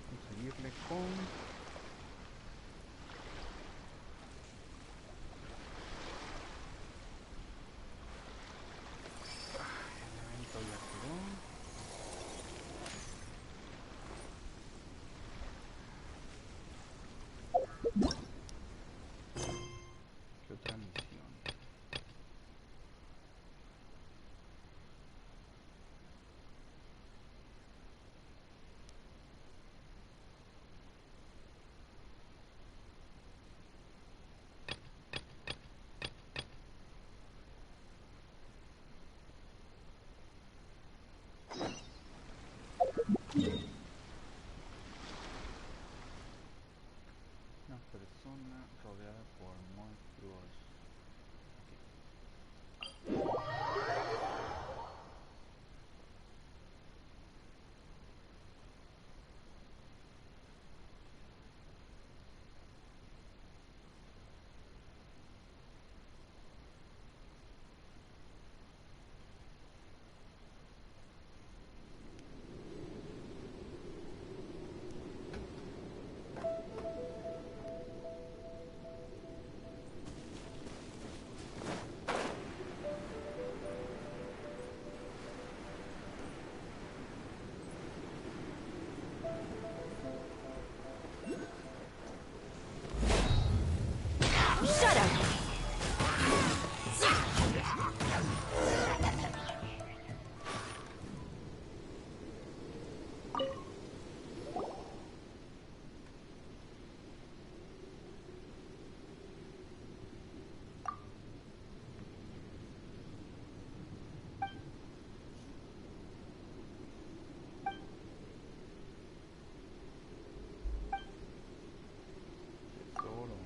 Vamos a seguirle con... el evento ya quedó. ¿Qué otra misión? Una persona rodeada por monstruos. Shut up! Tesoro.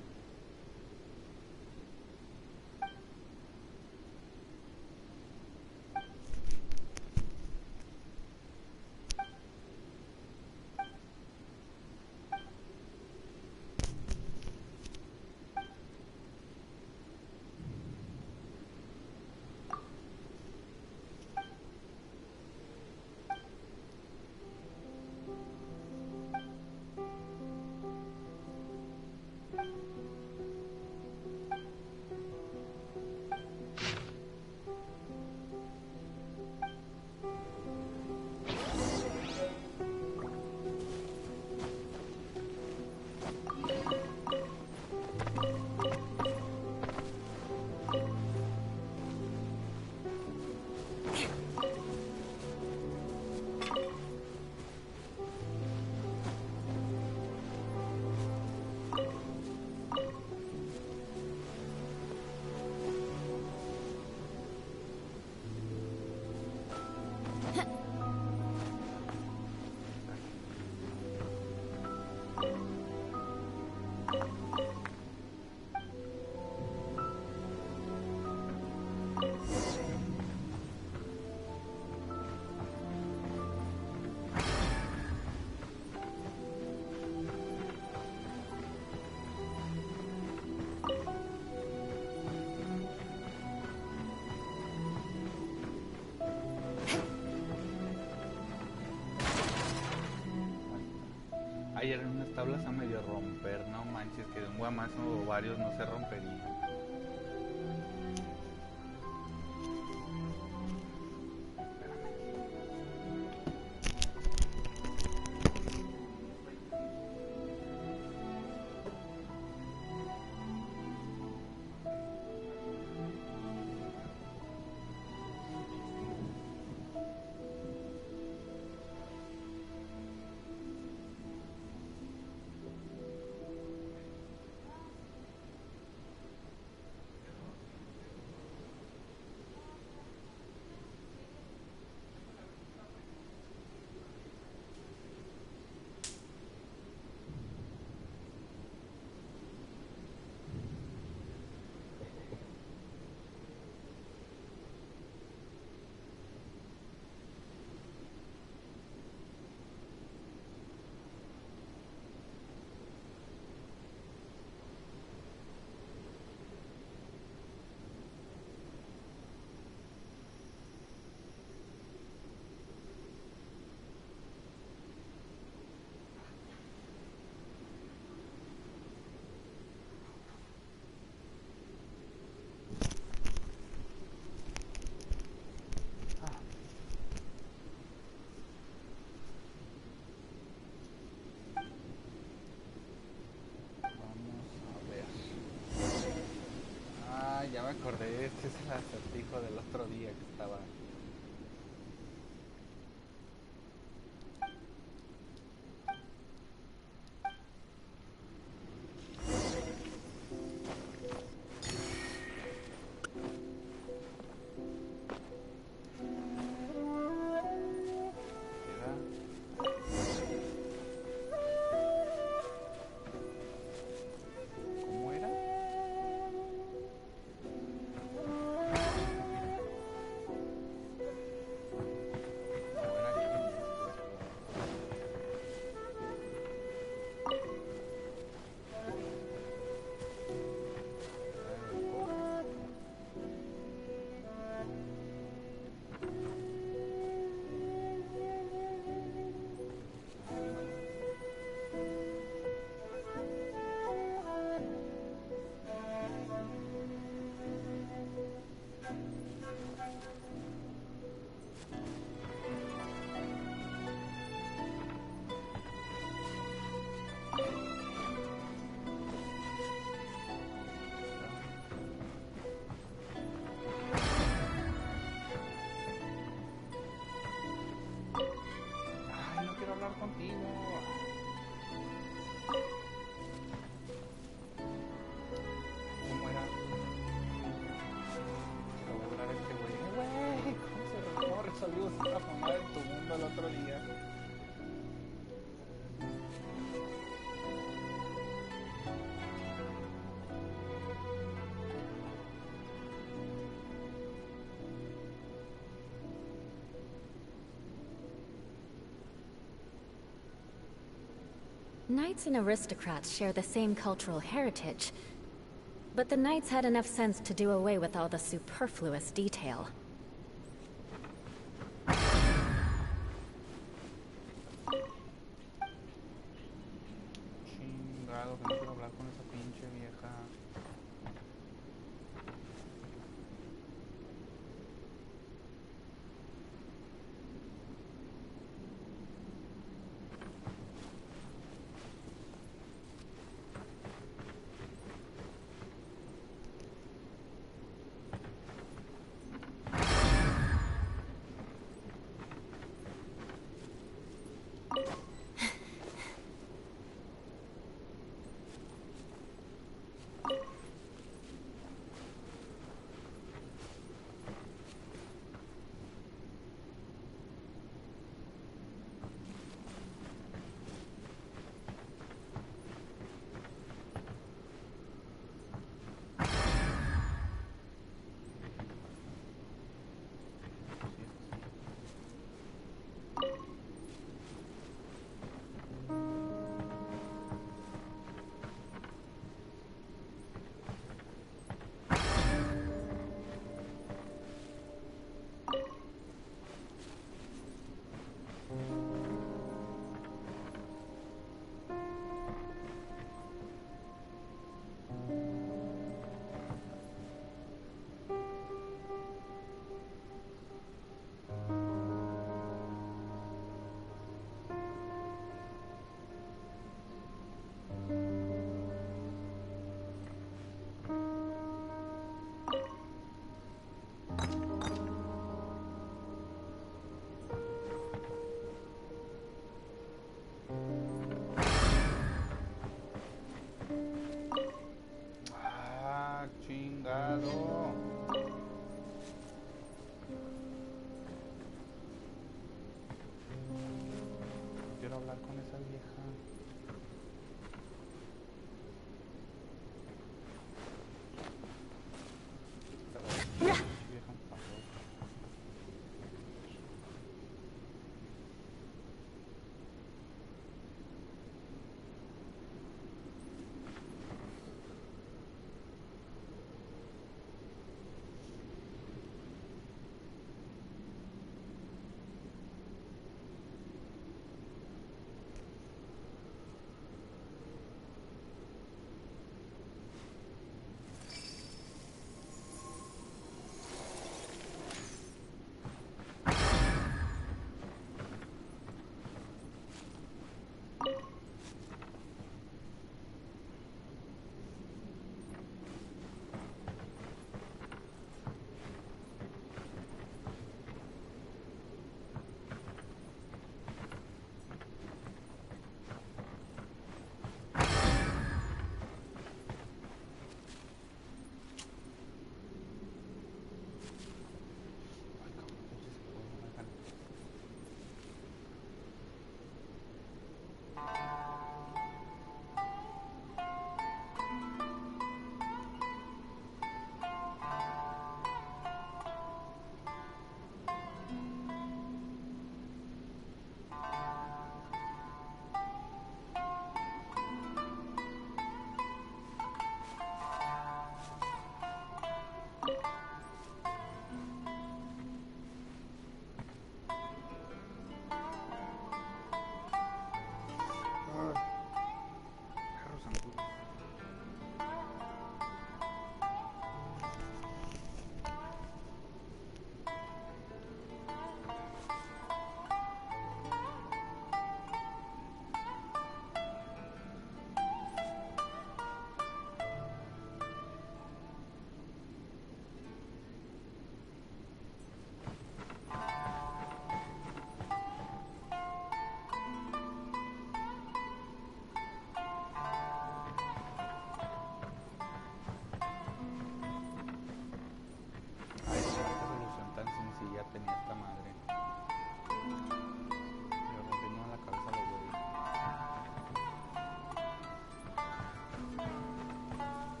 Ayer en unas tablas a medio romper, no manches, que de un guamazo o varios no se romperían. me acordé, este es el acertijo del otro día que estaba. ¿Cómo era? Ay, no quiero hablar contigo. ¿Cómo era? Lo voy a hablar a este güey. Güey, ¿cómo resolvimos esta mamá de tu mundo el otro día? Knights and aristocrats share the same cultural heritage, but the knights had enough sense to do away with all the superfluous detail. Chingado, que no quiero hablar con esa pinche vieja.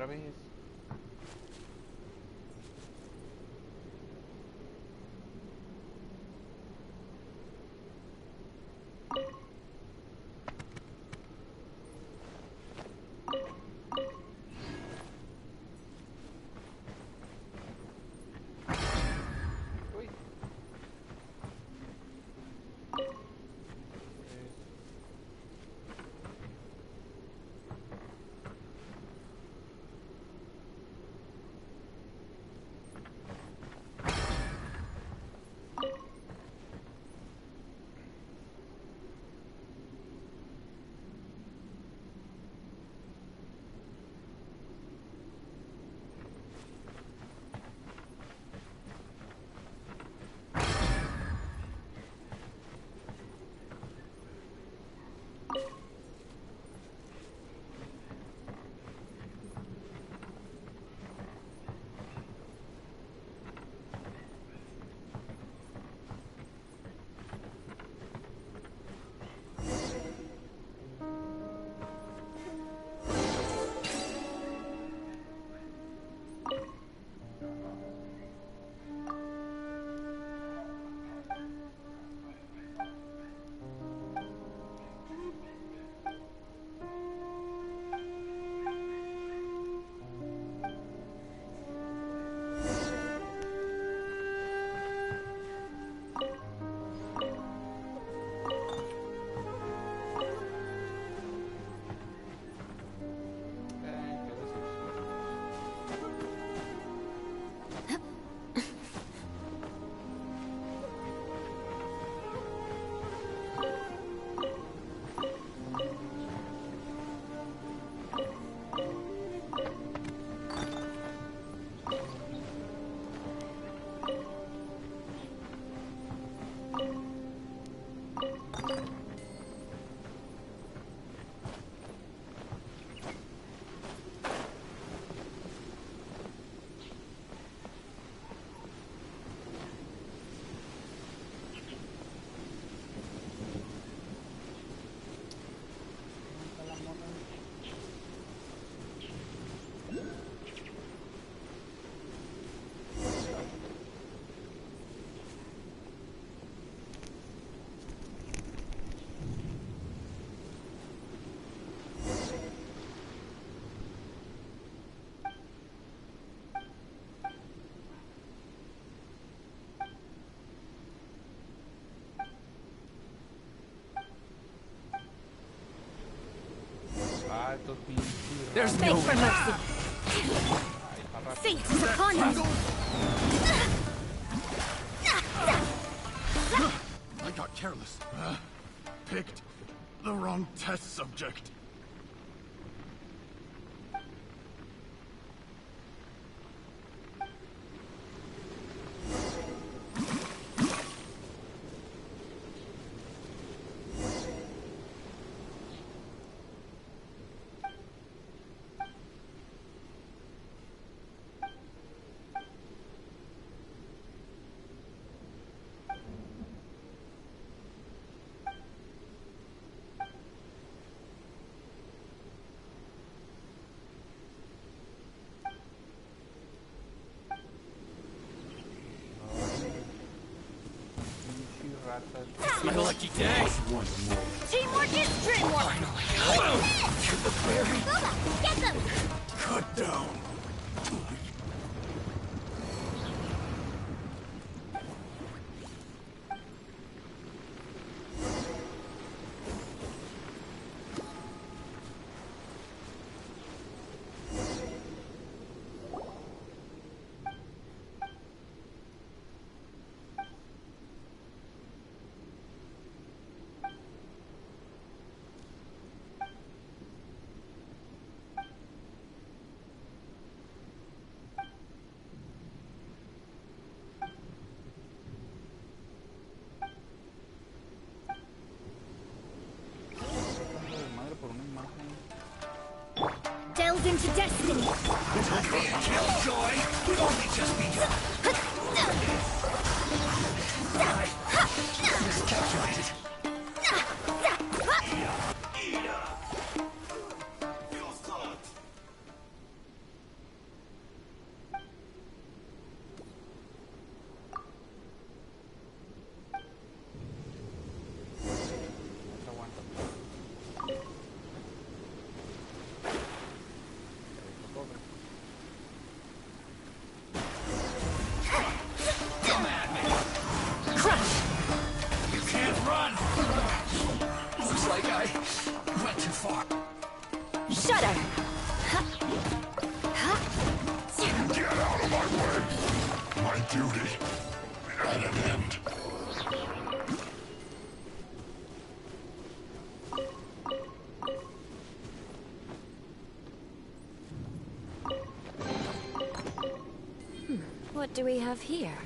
otra vez. There's no for mercy. Fate is upon you. I got careless. Picked the wrong test subject. My lucky day! Teamwork is dreamwork! Finally! Get them! Cut down! Delved into destiny! Killjoy! We've only just begun! Miscalculated! Shut up! Get out of my way! My duty at an end. What do we have here?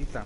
Ahorita.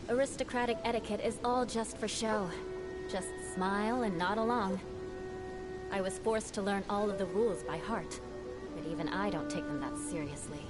Aristocratic etiquette is all just for show. Just smile and nod along. I was forced to learn all of the rules by heart, but even I don't take them that seriously.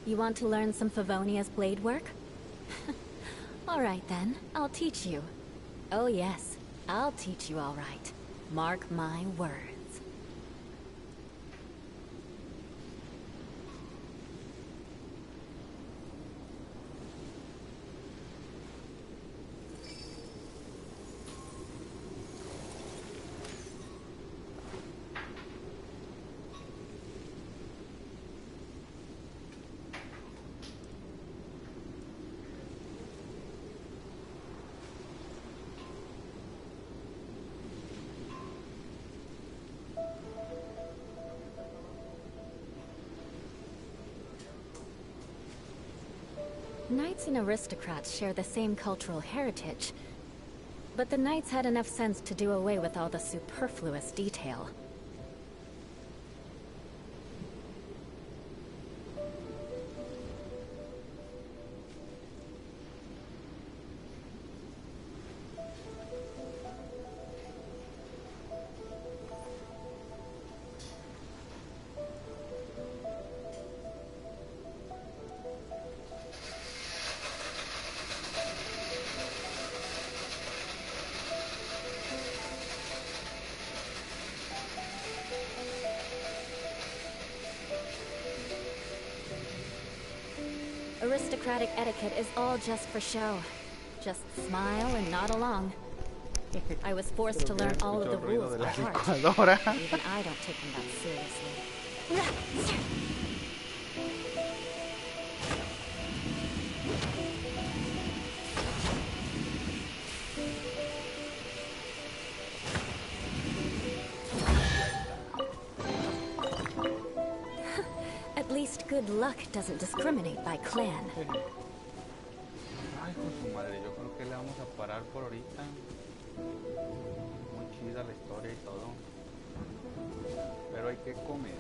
You want to learn some Favonia's blade work? Alright then, I'll teach you. Oh yes, I'll teach you alright. Mark my words. Knights and aristocrats share the same cultural heritage, but the knights had enough sense to do away with all the superfluous detail. Aristocratic etiquette is all just for show. Just smile and nod along. I was forced to learn all of the rules by heart. Even I don't take them that seriously. At least good luck doesn't discriminate by clan. Ay, con su madre, yo creo que le vamos a parar por ahorita. Muy chida la historia y todo. Pero hay que comer.